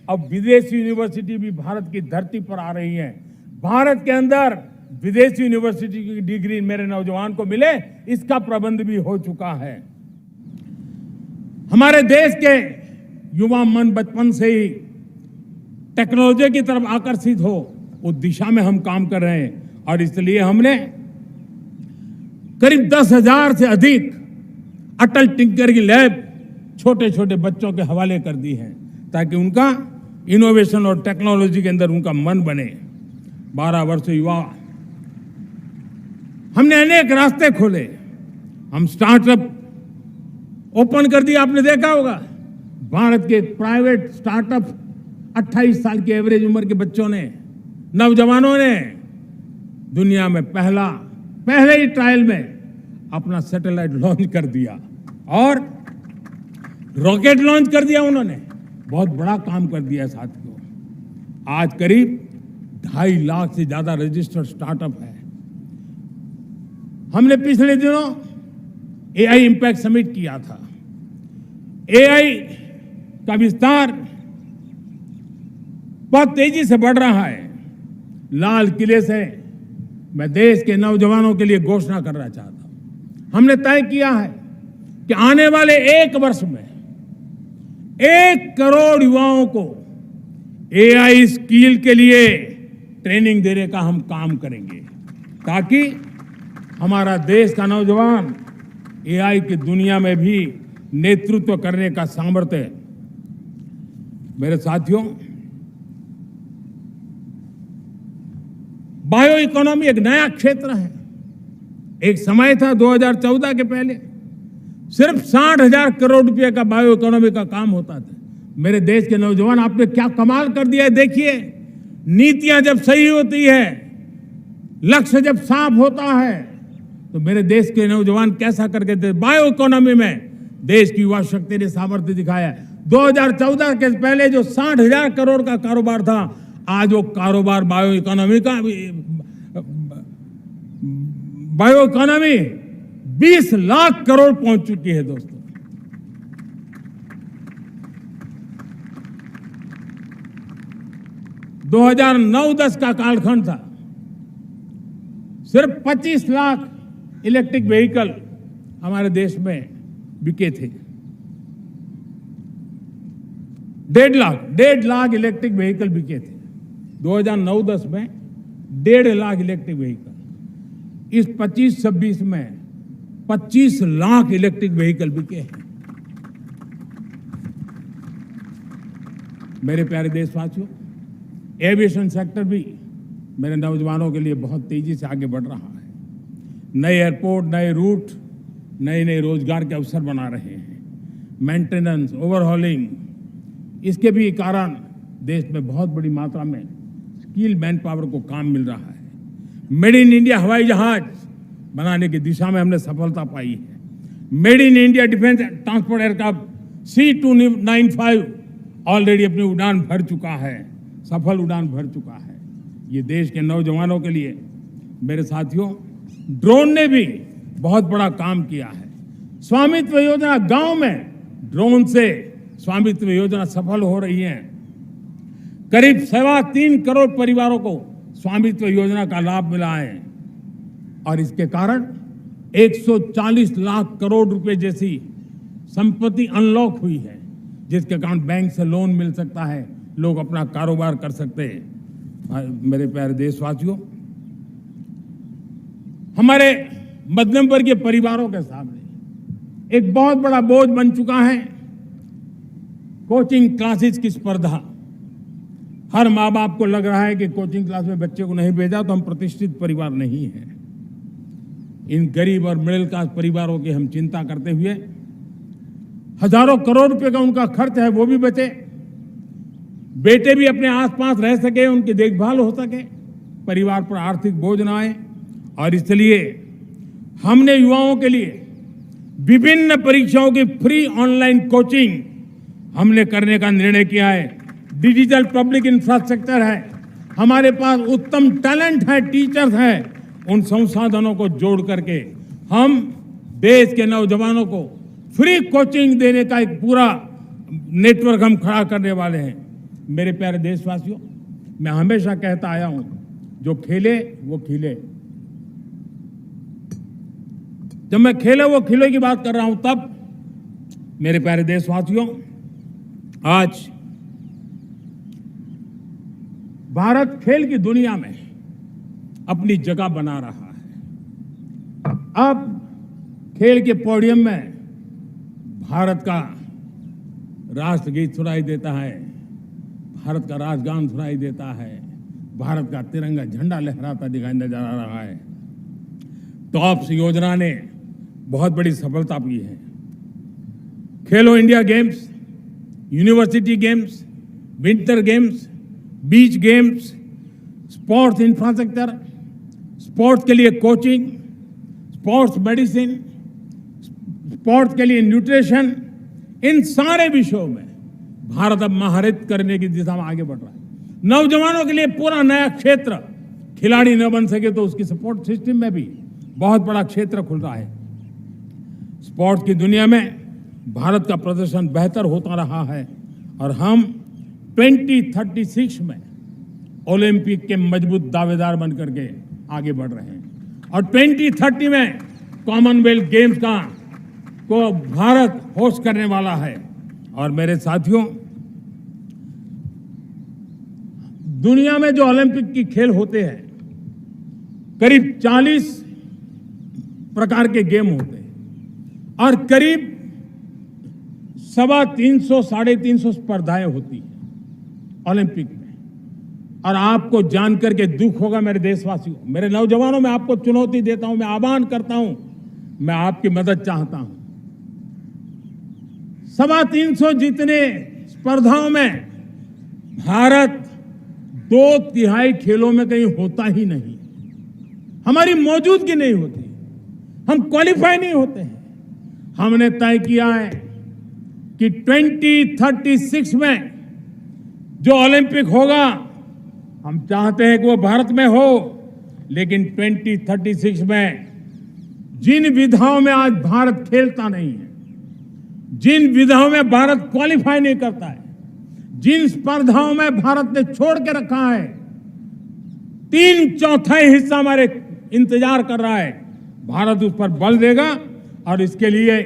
अब विदेशी यूनिवर्सिटी भी भारत की धरती पर आ रही है। भारत के अंदर विदेशी यूनिवर्सिटी की डिग्री मेरे नौजवान को मिले, इसका प्रबंध भी हो चुका है। हमारे देश के युवा मन बचपन से ही टेक्नोलॉजी की तरफ आकर्षित हो, उस दिशा में हम काम कर रहे हैं, और इसलिए हमने करीब 10,000 से अधिक अटल टिंकरिंग लैब छोटे छोटे बच्चों के हवाले कर दी है, ताकि उनका इनोवेशन और टेक्नोलॉजी के अंदर उनका मन बने। 12 वर्ष युवा, हमने अनेक रास्ते खोले। हम स्टार्टअप ओपन कर दिया। आपने देखा होगा, भारत के प्राइवेट स्टार्टअप 28 साल की एवरेज उम्र के बच्चों ने, नौजवानों ने दुनिया में पहले ही ट्रायल में अपना सैटेलाइट लॉन्च कर दिया और रॉकेट लॉन्च कर दिया। उन्होंने बहुत बड़ा काम कर दिया साथियों। आज करीब 2.5 लाख से ज्यादा रजिस्टर्ड स्टार्टअप है। हमने पिछले दिनों एआई इंपैक्ट समिट किया था। एआई का विस्तार बहुत तेजी से बढ़ रहा है। लाल किले से मैं देश के नौजवानों के लिए घोषणा करना चाहता हूं। हमने तय किया है कि आने वाले 1 वर्ष में 1 करोड़ युवाओं को एआई स्किल के लिए ट्रेनिंग देने का हम काम करेंगे, ताकि हमारा देश का नौजवान एआई की दुनिया में भी नेतृत्व करने का सामर्थ्य है। मेरे साथियों, बायो इकोनॉमी एक नया क्षेत्र है। एक समय था 2014 के पहले सिर्फ 60,000 करोड़ रुपए का बायो इकोनॉमी का काम होता था। मेरे देश के नौजवान, आपने क्या कमाल कर दिया है। देखिए, नीतियां जब सही होती है, लक्ष्य जब साफ होता है, तो मेरे देश के नौजवान कैसा करके थे। बायो इकोनॉमी में देश की युवा शक्ति ने सामर्थ्य दिखाया। 2014 के पहले जो 60,000 करोड़ का कारोबार था, आज वो कारोबार बायो इकोनॉमी 20 लाख करोड़ पहुंच चुकी है। दोस्तों, दो 2009-10 का कालखंड था, सिर्फ 25 लाख इलेक्ट्रिक व्हीकल हमारे देश में बिके थे। 1.5 लाख इलेक्ट्रिक व्हीकल बिके थे 2009-10 में। 1.5 लाख इलेक्ट्रिक व्हीकल। इस 25-26 में 25 लाख इलेक्ट्रिक व्हीकल बिके हैं। मेरे प्यारे देशवासियों, एविएशन सेक्टर भी मेरे नौजवानों के लिए बहुत तेजी से आगे बढ़ रहा है। नए एयरपोर्ट, नए रूट, नए नए रोजगार के अवसर बना रहे हैं। मेंटेनेंस, ओवरहॉलिंग, इसके भी कारण देश में बहुत बड़ी मात्रा में स्किल मैन पावर को काम मिल रहा है। मेड इन इंडिया हवाई जहाज बनाने की दिशा में हमने सफलता पाई है। Made in India defence transport aircraft C295 already अपनी उड़ान भर चुका है, सफल उड़ान भर चुका है। ये देश के नौजवानों के लिए, मेरे साथियों, ड्रोन ने भी बहुत बड़ा काम किया है। स्वामित्व योजना, गांव में ड्रोन से स्वामित्व योजना सफल हो रही है। करीब 3.25 करोड़ परिवारों को स्वामित्व योजना का लाभ मिला है और इसके कारण 140 लाख करोड़ रुपए जैसी संपत्ति अनलॉक हुई है, जिसके कारण बैंक से लोन मिल सकता है, लोग अपना कारोबार कर सकते हैं। मेरे प्यारे देशवासियों, हमारे मध्यम वर्गीय परिवारों के सामने एक बहुत बड़ा बोझ बन चुका है कोचिंग क्लासेस की स्पर्धा। हर माँ बाप को लग रहा है कि कोचिंग क्लास में बच्चे को नहीं भेजा तो हम प्रतिष्ठित परिवार नहीं हैं। इन गरीब और मिडिल क्लास परिवारों की हम चिंता करते हुए हजारों करोड़ रुपए का उनका खर्च है वो भी बचे, बेटे भी अपने आसपास रह सके, उनकी देखभाल हो सके, परिवार पर आर्थिक बोझ ना आए। और इसलिए हमने युवाओं के लिए विभिन्न परीक्षाओं की फ्री ऑनलाइन कोचिंग हमने करने का निर्णय किया है। डिजिटल पब्लिक इंफ्रास्ट्रक्चर है, हमारे पास उत्तम टैलेंट है, टीचर्स हैं, उन संसाधनों को जोड़ करके हम देश के नौजवानों को फ्री कोचिंग देने का एक पूरा नेटवर्क हम खड़ा करने वाले हैं। मेरे प्यारे देशवासियों, मैं हमेशा कहता आया हूं, जो खेले वो खिले। जब मैं खेले वो खिले की बात कर रहा हूं, तब मेरे प्यारे देशवासियों, आज भारत खेल की दुनिया में अपनी जगह बना रहा है। अब खेल के पोडियम में भारत का राष्ट्रगीत सुनाई देता है, भारत का राष्ट्रगान सुनाई देता है, भारत का तिरंगा झंडा लहराता दिखाई नजर आ रहा है। टॉप्स योजना ने बहुत बड़ी सफलता पाई है। खेलो India games, university games, winter games, beach games, sports infrastructure, sports के लिए कोचिंग, स्पोर्ट्स मेडिसिन, स्पोर्ट्स के लिए न्यूट्रिशन, इन सारे विषयों में भारत अब महारत करने की दिशा में आगे बढ़ रहा है। नौजवानों के लिए पूरा नया क्षेत्र, खिलाड़ी न बन सके तो उसकी सपोर्ट सिस्टम में भी बहुत बड़ा क्षेत्र खुल रहा है। स्पोर्ट्स की दुनिया में भारत का प्रदर्शन बेहतर होता रहा है और हम 2036 में ओलंपिक के मजबूत दावेदार बनकर के आगे बढ़ रहे हैं और 2030 में कॉमनवेल्थ गेम्स को भारत होस्ट करने वाला है। और मेरे साथियों, दुनिया में जो ओलंपिक की खेल होते हैं, करीब 40 प्रकार के गेम होते हैं और करीब 350 साढ़े 350 स्पर्धाएं होती हैं ओलंपिक में। और आपको जानकर के दुख होगा मेरे देशवासियों, मेरे नौजवानों, मैं आपको चुनौती देता हूं, मैं आह्वान करता हूं, मैं आपकी मदद चाहता हूं। 350 जितने स्पर्धाओं में भारत 2/3 खेलों में कहीं होता ही नहीं, हमारी मौजूदगी नहीं होती, हम क्वालिफाई नहीं होते हैं। हमने तय किया है कि 2036 में जो ओलंपिक होगा, हम चाहते हैं कि वो भारत में हो, लेकिन 2036 में जिन विधाओं में आज भारत खेलता नहीं है, जिन विधाओं में भारत क्वालिफाई नहीं करता है, जिन स्पर्धाओं में भारत ने छोड़ के रखा है, 3/4 हिस्सा हमारे इंतजार कर रहा है, भारत उस पर बल देगा। और इसके लिए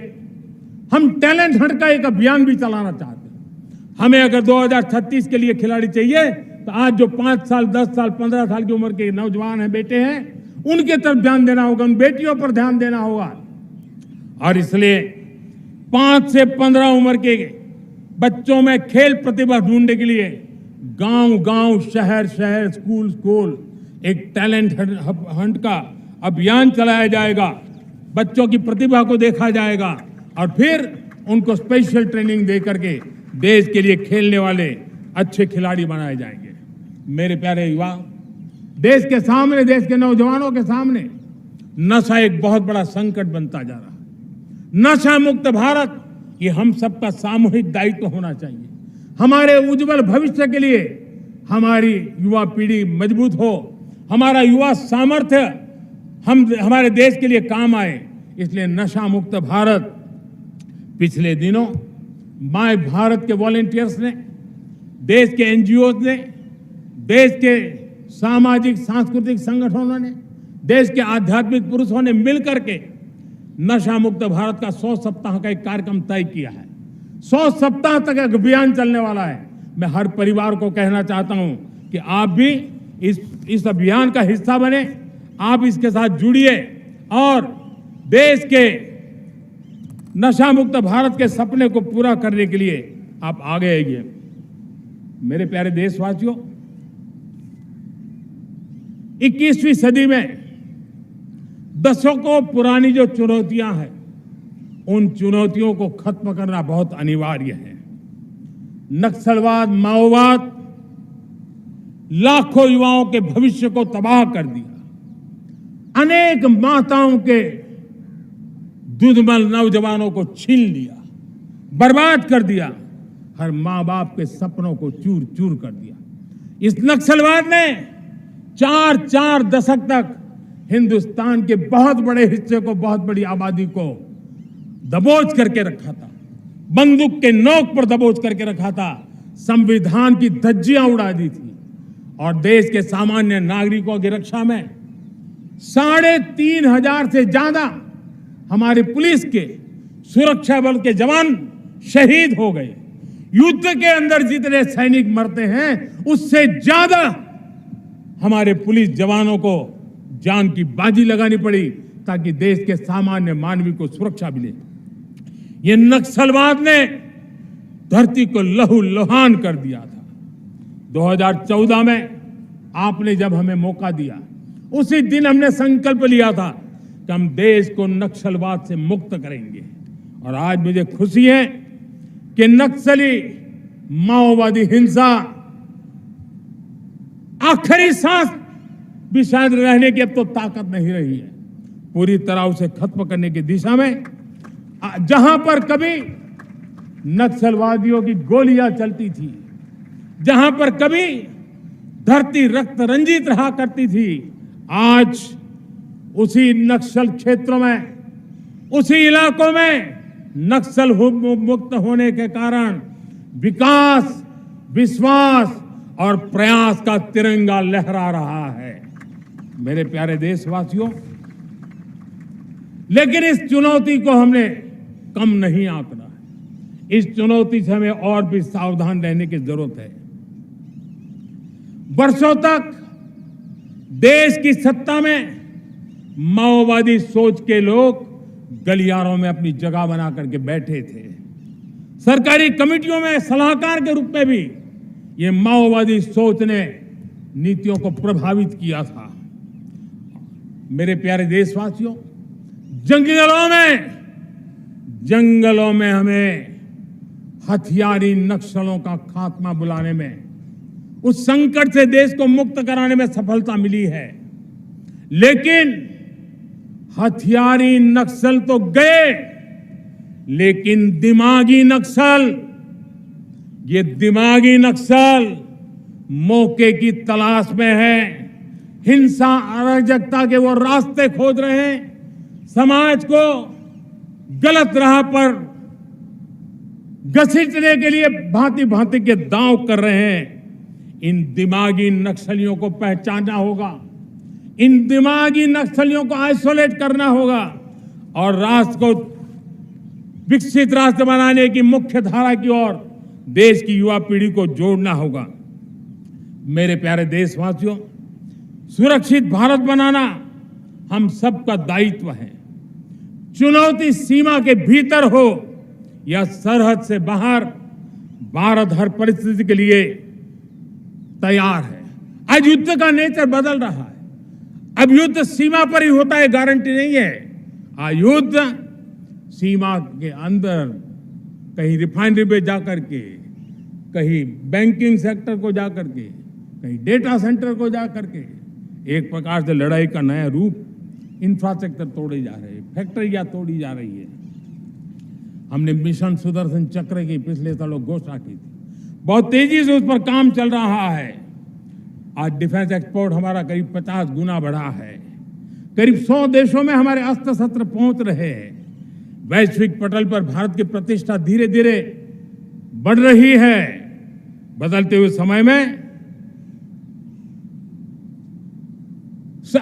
हम टैलेंट हंट का एक अभियान भी चलाना चाहते हैं। हमें अगर 2036 के लिए खिलाड़ी चाहिए तो आज जो 5 साल, 10 साल, 15 साल की उम्र के नौजवान हैं, बेटे हैं, उनके तरफ ध्यान देना होगा, उन बेटियों पर ध्यान देना होगा। और इसलिए 5 से 15 उम्र के बच्चों में खेल प्रतिभा ढूंढने के लिए गांव गांव, शहर शहर, स्कूल स्कूल एक टैलेंट हंट का अभियान चलाया जाएगा। बच्चों की प्रतिभा को देखा जाएगा और फिर उनको स्पेशल ट्रेनिंग दे करके देश के लिए खेलने वाले अच्छे खिलाड़ी बनाए जाएंगे। मेरे प्यारे युवा, देश के सामने, देश के नौजवानों के सामने नशा एक बहुत बड़ा संकट बनता जा रहा है। नशा मुक्त भारत, ये हम सबका सामूहिक दायित्व होना चाहिए। हमारे उज्जवल भविष्य के लिए हमारी युवा पीढ़ी मजबूत हो, हमारा युवा सामर्थ्य हमारे देश के लिए काम आए, इसलिए नशा मुक्त भारत। पिछले दिनों माय भारत के वॉलंटियर्स ने, देश के एनजीओ ने, देश के सामाजिक सांस्कृतिक संगठनों ने, देश के आध्यात्मिक पुरुषों ने मिलकर के नशा मुक्त भारत का 100 सप्ताह का एक कार्यक्रम तय किया है। 100 सप्ताह तक एक अभियान चलने वाला है। मैं हर परिवार को कहना चाहता हूं कि आप भी इस अभियान का हिस्सा बने, आप इसके साथ जुड़िए और देश के नशा मुक्त भारत के सपने को पूरा करने के लिए आप आगे आइए। मेरे प्यारे देशवासियों, 21वीं सदी में दशकों पुरानी जो चुनौतियां हैं, उन चुनौतियों को खत्म करना बहुत अनिवार्य है। नक्सलवाद, माओवाद लाखों युवाओं के भविष्य को तबाह कर दिया, अनेक माताओं के दुधमल नौजवानों को छीन लिया, बर्बाद कर दिया, हर मां बाप के सपनों को चूर चूर कर दिया। इस नक्सलवाद ने 4 दशक तक हिंदुस्तान के बहुत बड़े हिस्से को, बहुत बड़ी आबादी को दबोच करके रखा था, बंदूक के नोक पर दबोच करके रखा था, संविधान की धज्जियां उड़ा दी थी और देश के सामान्य नागरिकों की रक्षा में 3,500 से ज्यादा हमारे पुलिस के, सुरक्षा बल के जवान शहीद हो गए। युद्ध के अंदर जितने सैनिक मरते हैं, उससे ज्यादा हमारे पुलिस जवानों को जान की बाजी लगानी पड़ी ताकि देश के सामान्य मानवी को सुरक्षा मिले। ये नक्सलवाद ने धरती को लहूलुहान कर दिया था। 2014 में आपने जब हमें मौका दिया, उसी दिन हमने संकल्प लिया था कि हम देश को नक्सलवाद से मुक्त करेंगे। और आज मुझे खुशी है कि नक्सली माओवादी हिंसा आखिरी सांस भी शायद रहने की अब तो ताकत नहीं रही है। पूरी तरह उसे खत्म करने की दिशा में जहां पर कभी नक्सलवादियों की गोलियां चलती थी, जहां पर कभी धरती रक्त रंजित रहा करती थी, आज उसी नक्सल क्षेत्रों में, उसी इलाकों में नक्सल मुक्त होने के कारण विकास, विश्वास और प्रयास का तिरंगा लहरा रहा है। मेरे प्यारे देशवासियों, लेकिन इस चुनौती को हमने कम नहीं आंकना है। इस चुनौती से हमें और भी सावधान रहने की जरूरत है। वर्षों तक देश की सत्ता में माओवादी सोच के लोग गलियारों में अपनी जगह बना करके बैठे थे। सरकारी कमेटियों में सलाहकार के रूप में भी ये माओवादी सोच ने नीतियों को प्रभावित किया था। मेरे प्यारे देशवासियों, जंगलों में हमें हथियारी नक्सलों का खात्मा बुलाने में, उस संकट से देश को मुक्त कराने में सफलता मिली है। लेकिन हथियारी नक्सल तो गए, लेकिन दिमागी नक्सल, ये दिमागी नक्सल मौके की तलाश में है। हिंसा, अराजकता के वो रास्ते खोज रहे हैं, समाज को गलत राह पर घसीटने के लिए भांति भांति के दांव कर रहे हैं। इन दिमागी नक्सलियों को पहचानना होगा, इन दिमागी नक्सलियों को आइसोलेट करना होगा और राष्ट्र को विकसित राष्ट्र बनाने की मुख्य धारा की ओर देश की युवा पीढ़ी को जोड़ना होगा। मेरे प्यारे देशवासियों, सुरक्षित भारत बनाना हम सबका दायित्व है। चुनौती सीमा के भीतर हो या सरहद से बाहर, भारत हर परिस्थिति के लिए तैयार है। आज युद्ध का नेचर बदल रहा है। अब युद्ध सीमा पर ही होता है, गारंटी नहीं है। आज युद्ध सीमा के अंदर, कहीं रिफाइनरी पे जाकर के, कहीं बैंकिंग सेक्टर को जाकर के, कहीं डेटा सेंटर को जाकर के, एक प्रकार से लड़ाई का नया रूप, इंफ्रास्ट्रक्चर तोड़े जा रहे हैं, फैक्ट्रियां तोड़ी जा रही है। हमने मिशन सुदर्शन चक्र की पिछले सालों घोषणा की थी, बहुत तेजी से उस पर काम चल रहा है। आज डिफेंस एक्सपोर्ट हमारा करीब 50 गुना बढ़ा है। करीब 100 देशों में हमारे अस्त्र शस्त्र पहुंच रहे हैं। वैश्विक पटल पर भारत की प्रतिष्ठा धीरे धीरे बढ़ रही है। बदलते हुए समय में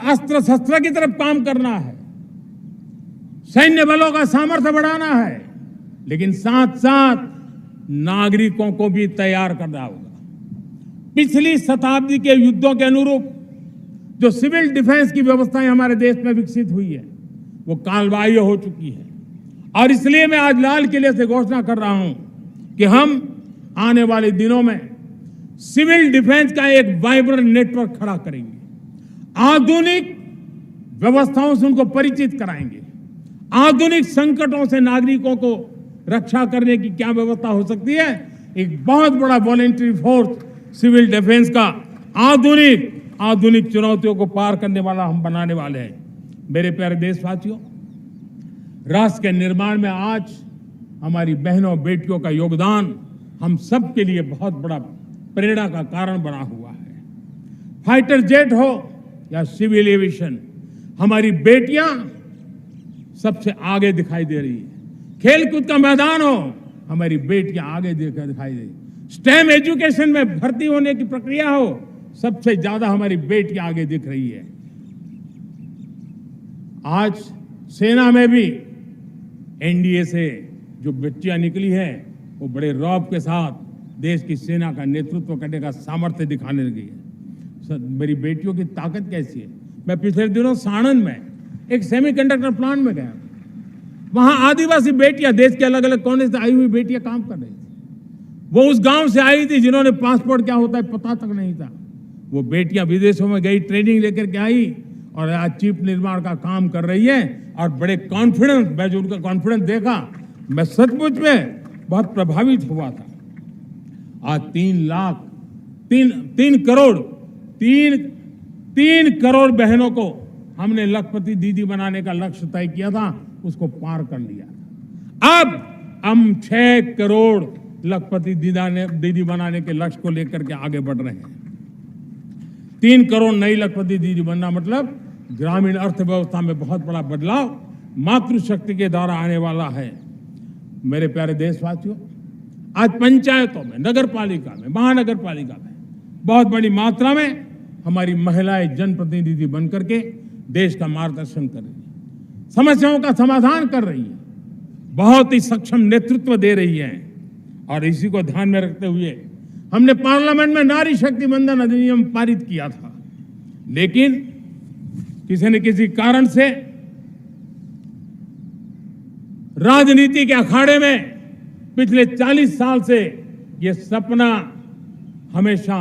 अस्त्र शस्त्र की तरफ काम करना है, सैन्य बलों का सामर्थ्य बढ़ाना है, लेकिन साथ साथ नागरिकों को भी तैयार करना होगा। पिछली शताब्दी के युद्धों के अनुरूप जो सिविल डिफेंस की व्यवस्थाएं हमारे देश में विकसित हुई है, वो कालबाह्य हो चुकी है। और इसलिए मैं आज लाल किले से घोषणा कर रहा हूं कि हम आने वाले दिनों में सिविल डिफेंस का एक वाइब्रेंट नेटवर्क खड़ा करेंगे। आधुनिक व्यवस्थाओं से उनको परिचित कराएंगे। आधुनिक संकटों से नागरिकों को रक्षा करने की क्या व्यवस्था हो सकती है, एक बहुत बड़ा वॉलंटरी फोर्स सिविल डिफेंस का आधुनिक चुनौतियों को पार करने वाला हम बनाने वाले हैं। मेरे प्यारे देशवासियों, राष्ट्र के निर्माण में आज हमारी बहनों बेटियों का योगदान हम सब के लिए बहुत बड़ा प्रेरणा का कारण बना हुआ है। फाइटर जेट हो या सिविल एविएशन, हमारी बेटियां सबसे आगे दिखाई दे रही है। खेलकूद का मैदान हो, हमारी बेटियां आगे दिखाई दे रही है। स्टेम एजुकेशन में भर्ती होने की प्रक्रिया हो, सबसे ज्यादा हमारी बेटियां आगे दिख रही है। आज सेना में भी एनडीए से जो बच्चियां निकली है, वो बड़े रौब के साथ देश की सेना का नेतृत्व करने का सामर्थ्य दिखाने लगी है। मेरी बेटियों की ताकत कैसी है। मैं पिछले दिनों साणंद में एक सेमीकंडक्टर प्लांट में गया, वहां आदिवासी बेटियां, देश के अलग अलग कोने से आई हुई बेटियां काम कर रही थी। वो उस गांव से आई थी जिन्होंने पासपोर्ट क्या होता है पता तक नहीं था। वो बेटियां विदेशों में गई, ट्रेनिंग लेकर के आई और आज चिप निर्माण का काम कर रही है और बड़े कॉन्फिडेंस, मैं जो उनका कॉन्फिडेंस देखा, मैं सचमुच में बहुत प्रभावित हुआ था। आज 3 करोड़ बहनों को हमने लखपति दीदी बनाने का लक्ष्य तय किया था, उसको पार कर लिया। अब हम 6 करोड़ लखपति दीदी बनाने के लक्ष्य को लेकर के आगे बढ़ रहे हैं। 3 करोड़ नई लखपति दीदी बनना मतलब ग्रामीण अर्थव्यवस्था में बहुत बड़ा बदलाव मातृशक्ति के द्वारा आने वाला है। मेरे प्यारे देशवासियों, आज पंचायतों में, नगर पालिका में, महानगर पालिका में बहुत बड़ी मात्रा में हमारी महिलाएं जनप्रतिनिधि बनकर के देश का मार्गदर्शन कर रही है, समस्याओं का समाधान कर रही है, बहुत ही सक्षम नेतृत्व दे रही है। और इसी को ध्यान में रखते हुए हमने पार्लियामेंट में नारी शक्ति वंदन अधिनियम पारित किया था, लेकिन किसी न किसी कारण से राजनीति के अखाड़े में पिछले 40 साल से यह सपना हमेशा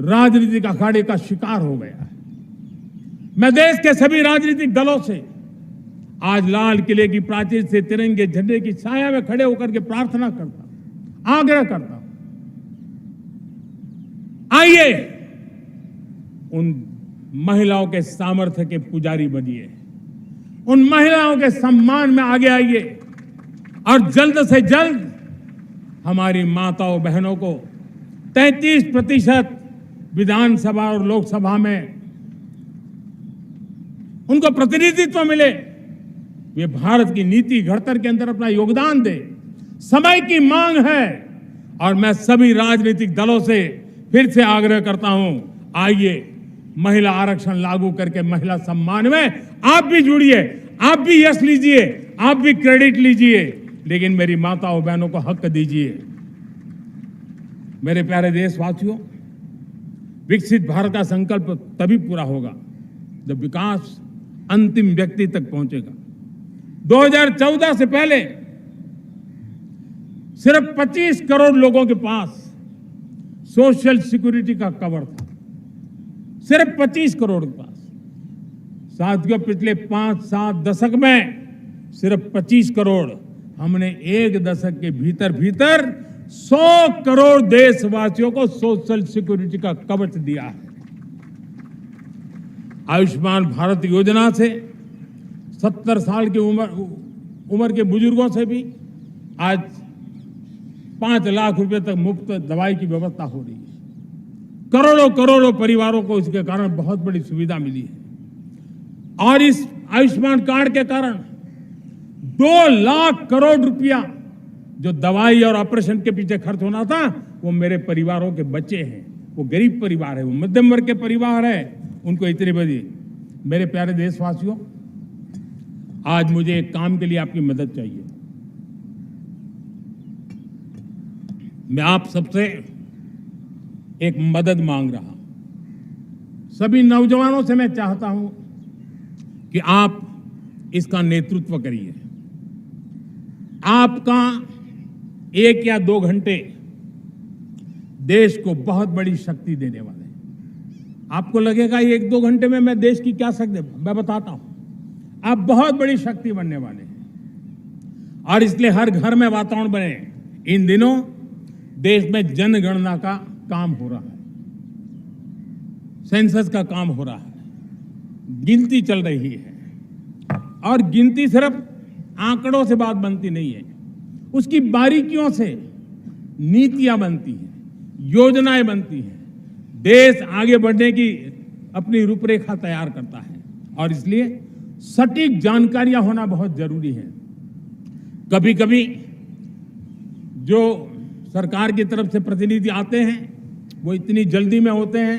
राजनीतिक अखाड़े का शिकार हो गया है। मैं देश के सभी राजनीतिक दलों से आज लाल किले की प्राचीर से तिरंगे झंडे की छाया में खड़े होकर के प्रार्थना करता हूं, आग्रह करता हूं, आइए उन महिलाओं के सामर्थ्य के पुजारी बनिए, उन महिलाओं के सम्मान में आगे आइए और जल्द से जल्द हमारी माताओं बहनों को 33% विधानसभा और लोकसभा में उनको प्रतिनिधित्व मिले। वे भारत की नीति घड़तर के अंदर अपना योगदान दे, समय की मांग है। और मैं सभी राजनीतिक दलों से फिर से आग्रह करता हूं, आइए महिला आरक्षण लागू करके महिला सम्मान में आप भी जुड़िए, आप भी यश लीजिए, आप भी क्रेडिट लीजिए, लेकिन मेरी माताओं बहनों को हक दीजिए। मेरे प्यारे देशवासियों, विकसित भारत का संकल्प तभी पूरा होगा जब विकास अंतिम व्यक्ति तक पहुंचेगा। 2014 से पहले सिर्फ 25 करोड़ लोगों के पास सोशल सिक्योरिटी का कवर था, सिर्फ 25 करोड़ के पास। साथियों, पिछले 5-7 दशक में सिर्फ 25 करोड़, हमने एक दशक के भीतर भीतर 100 करोड़ देशवासियों को सोशल सिक्योरिटी का कवच दिया है। आयुष्मान भारत योजना से 70 साल की उम्र के बुजुर्गों से भी आज 5 लाख रुपए तक मुफ्त दवाई की व्यवस्था हो रही है। करोड़ों करोड़ों परिवारों को इसके कारण बहुत बड़ी सुविधा मिली है। और इस आयुष्मान कार्ड के कारण 2 लाख करोड़ रुपया जो दवाई और ऑपरेशन के पीछे खर्च होना था, वो मेरे परिवारों के बच्चे हैं। वो गरीब परिवार है, वो मध्यम वर्ग के परिवार है, उनको इतनी बड़ी। मेरे प्यारे देशवासियों, आज मुझे एक काम के लिए आपकी मदद चाहिए। मैं आप सबसे एक मदद मांग रहा हूं। सभी नौजवानों से मैं चाहता हूं कि आप इसका नेतृत्व करिए। आपका 1 या 2 घंटे देश को बहुत बड़ी शक्ति देने वाले हैं। आपको लगेगा 1-2 घंटे में मैं देश की क्या शक्ति, मैं बताता हूं। आप बहुत बड़ी शक्ति बनने वाले हैं और इसलिए हर घर में वातावरण बने। इन दिनों देश में जनगणना का काम हो रहा है, सेंसस का काम हो रहा है, गिनती चल रही है। और गिनती सिर्फ आंकड़ों से बात बनती नहीं है, उसकी बारीकियों से नीतियां बनती हैं, योजनाएं बनती हैं, देश आगे बढ़ने की अपनी रूपरेखा तैयार करता है। और इसलिए सटीक जानकारियां होना बहुत जरूरी है। कभी कभी जो सरकार की तरफ से प्रतिनिधि आते हैं वो इतनी जल्दी में होते हैं,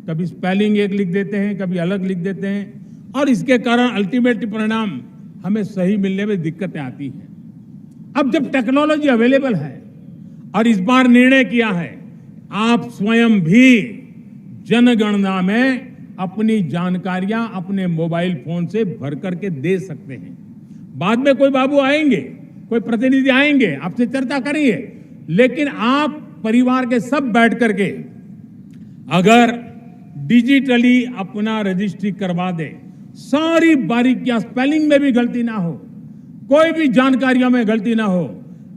कभी स्पेलिंग एक लिख देते हैं, कभी अलग लिख देते हैं, और इसके कारण अल्टीमेट परिणाम हमें सही मिलने में दिक्कतें आती हैं। अब जब टेक्नोलॉजी अवेलेबल है और इस बार निर्णय किया है, आप स्वयं भी जनगणना में अपनी जानकारियां अपने मोबाइल फोन से भर करके दे सकते हैं। बाद में कोई बाबू आएंगे, कोई प्रतिनिधि आएंगे, आपसे चर्चा करेंगे, लेकिन आप परिवार के सब बैठ करके अगर डिजिटली अपना रजिस्ट्री करवा दे, सारी बारीकियां, स्पेलिंग में भी गलती ना हो, कोई भी जानकारियों में गलती ना हो,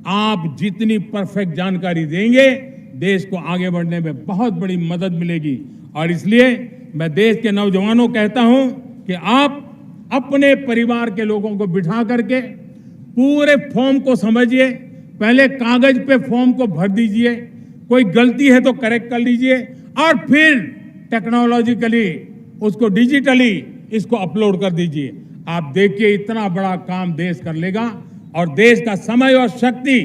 आप जितनी परफेक्ट जानकारी देंगे देश को आगे बढ़ने में बहुत बड़ी मदद मिलेगी। और इसलिए मैं देश के नौजवानों को कहता हूं कि आप अपने परिवार के लोगों को बिठा करके पूरे फॉर्म को समझिए। पहले कागज पे फॉर्म को भर दीजिए, कोई गलती है तो करेक्ट कर लीजिए, और फिर टेक्नोलॉजिकली उसको डिजिटली इसको अपलोड कर दीजिए। आप देखिए इतना बड़ा काम देश कर लेगा और देश का समय और शक्ति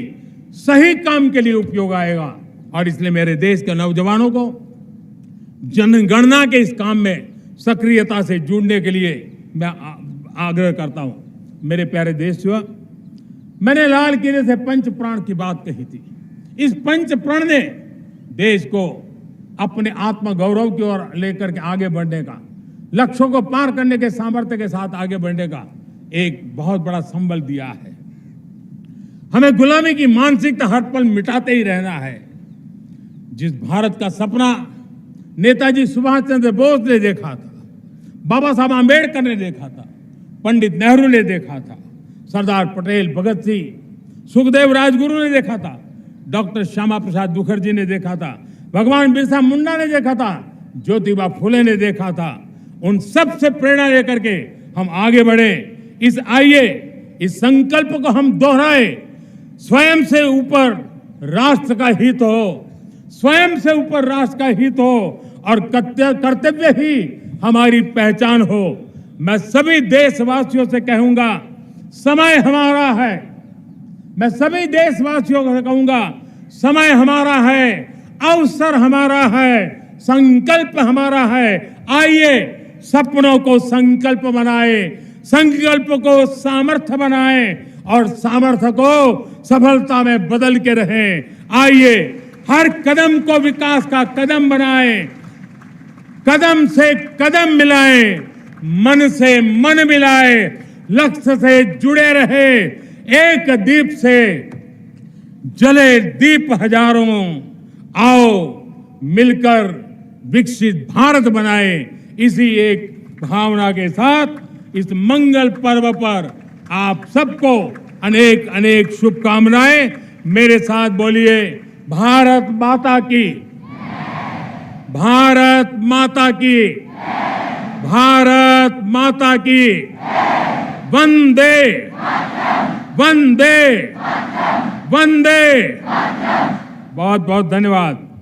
सही काम के लिए उपयोग आएगा। और इसलिए मेरे देश के नौजवानों को जनगणना के इस काम में सक्रियता से जुड़ने के लिए मैं आग्रह करता हूं। मेरे प्यारे देशवासियों, मैंने लाल किले से पंच प्राण की बात कही थी। इस पंच प्राण ने देश को अपने आत्मगौरव की ओर लेकर के आगे बढ़ने का, लक्ष्यों को पार करने के सामर्थ्य के साथ आगे बढ़ने का एक बहुत बड़ा संबल दिया है। हमें गुलामी की मानसिकता हर पल मिटाते ही रहना है। जिस भारत का सपना नेताजी सुभाष चंद्र बोस ने देखा था, बाबा साहब आंबेडकर ने देखा था, पंडित नेहरू ने देखा था, सरदार पटेल, भगत सिंह, सुखदेव राजगुरु ने देखा था, डॉक्टर श्यामा प्रसाद मुखर्जी ने देखा था, भगवान बिरसा मुंडा ने देखा था, ज्योतिबा फुले ने देखा था, उन सब से प्रेरणा लेकर के हम आगे बढ़े। आइए इस संकल्प को हम दोहराए, स्वयं से ऊपर राष्ट्र का हित हो, स्वयं से ऊपर राष्ट्र का हित हो और कर्तव्य ही हमारी पहचान हो। मैं सभी देशवासियों से कहूंगा, समय हमारा है। मैं सभी देशवासियों से कहूंगा, समय हमारा है, अवसर हमारा है, संकल्प हमारा है। आइए सपनों को संकल्प बनाए, संकल्प को सामर्थ्य बनाए और सामर्थ्य को सफलता में बदल के रहें। आइए हर कदम को विकास का कदम बनाए, कदम से कदम मिलाए, मन से मन मिलाए, लक्ष्य से जुड़े रहे, एक दीप से जले दीप हजारों, आओ मिलकर विकसित भारत बनाए। इसी एक भावना के साथ इस मंगल पर्व पर आप सबको अनेक अनेक शुभकामनाएं। मेरे साथ बोलिए, भारत माता की, भारत माता की, भारत माता की, वंदे वंदे वंदे। बहुत बहुत धन्यवाद।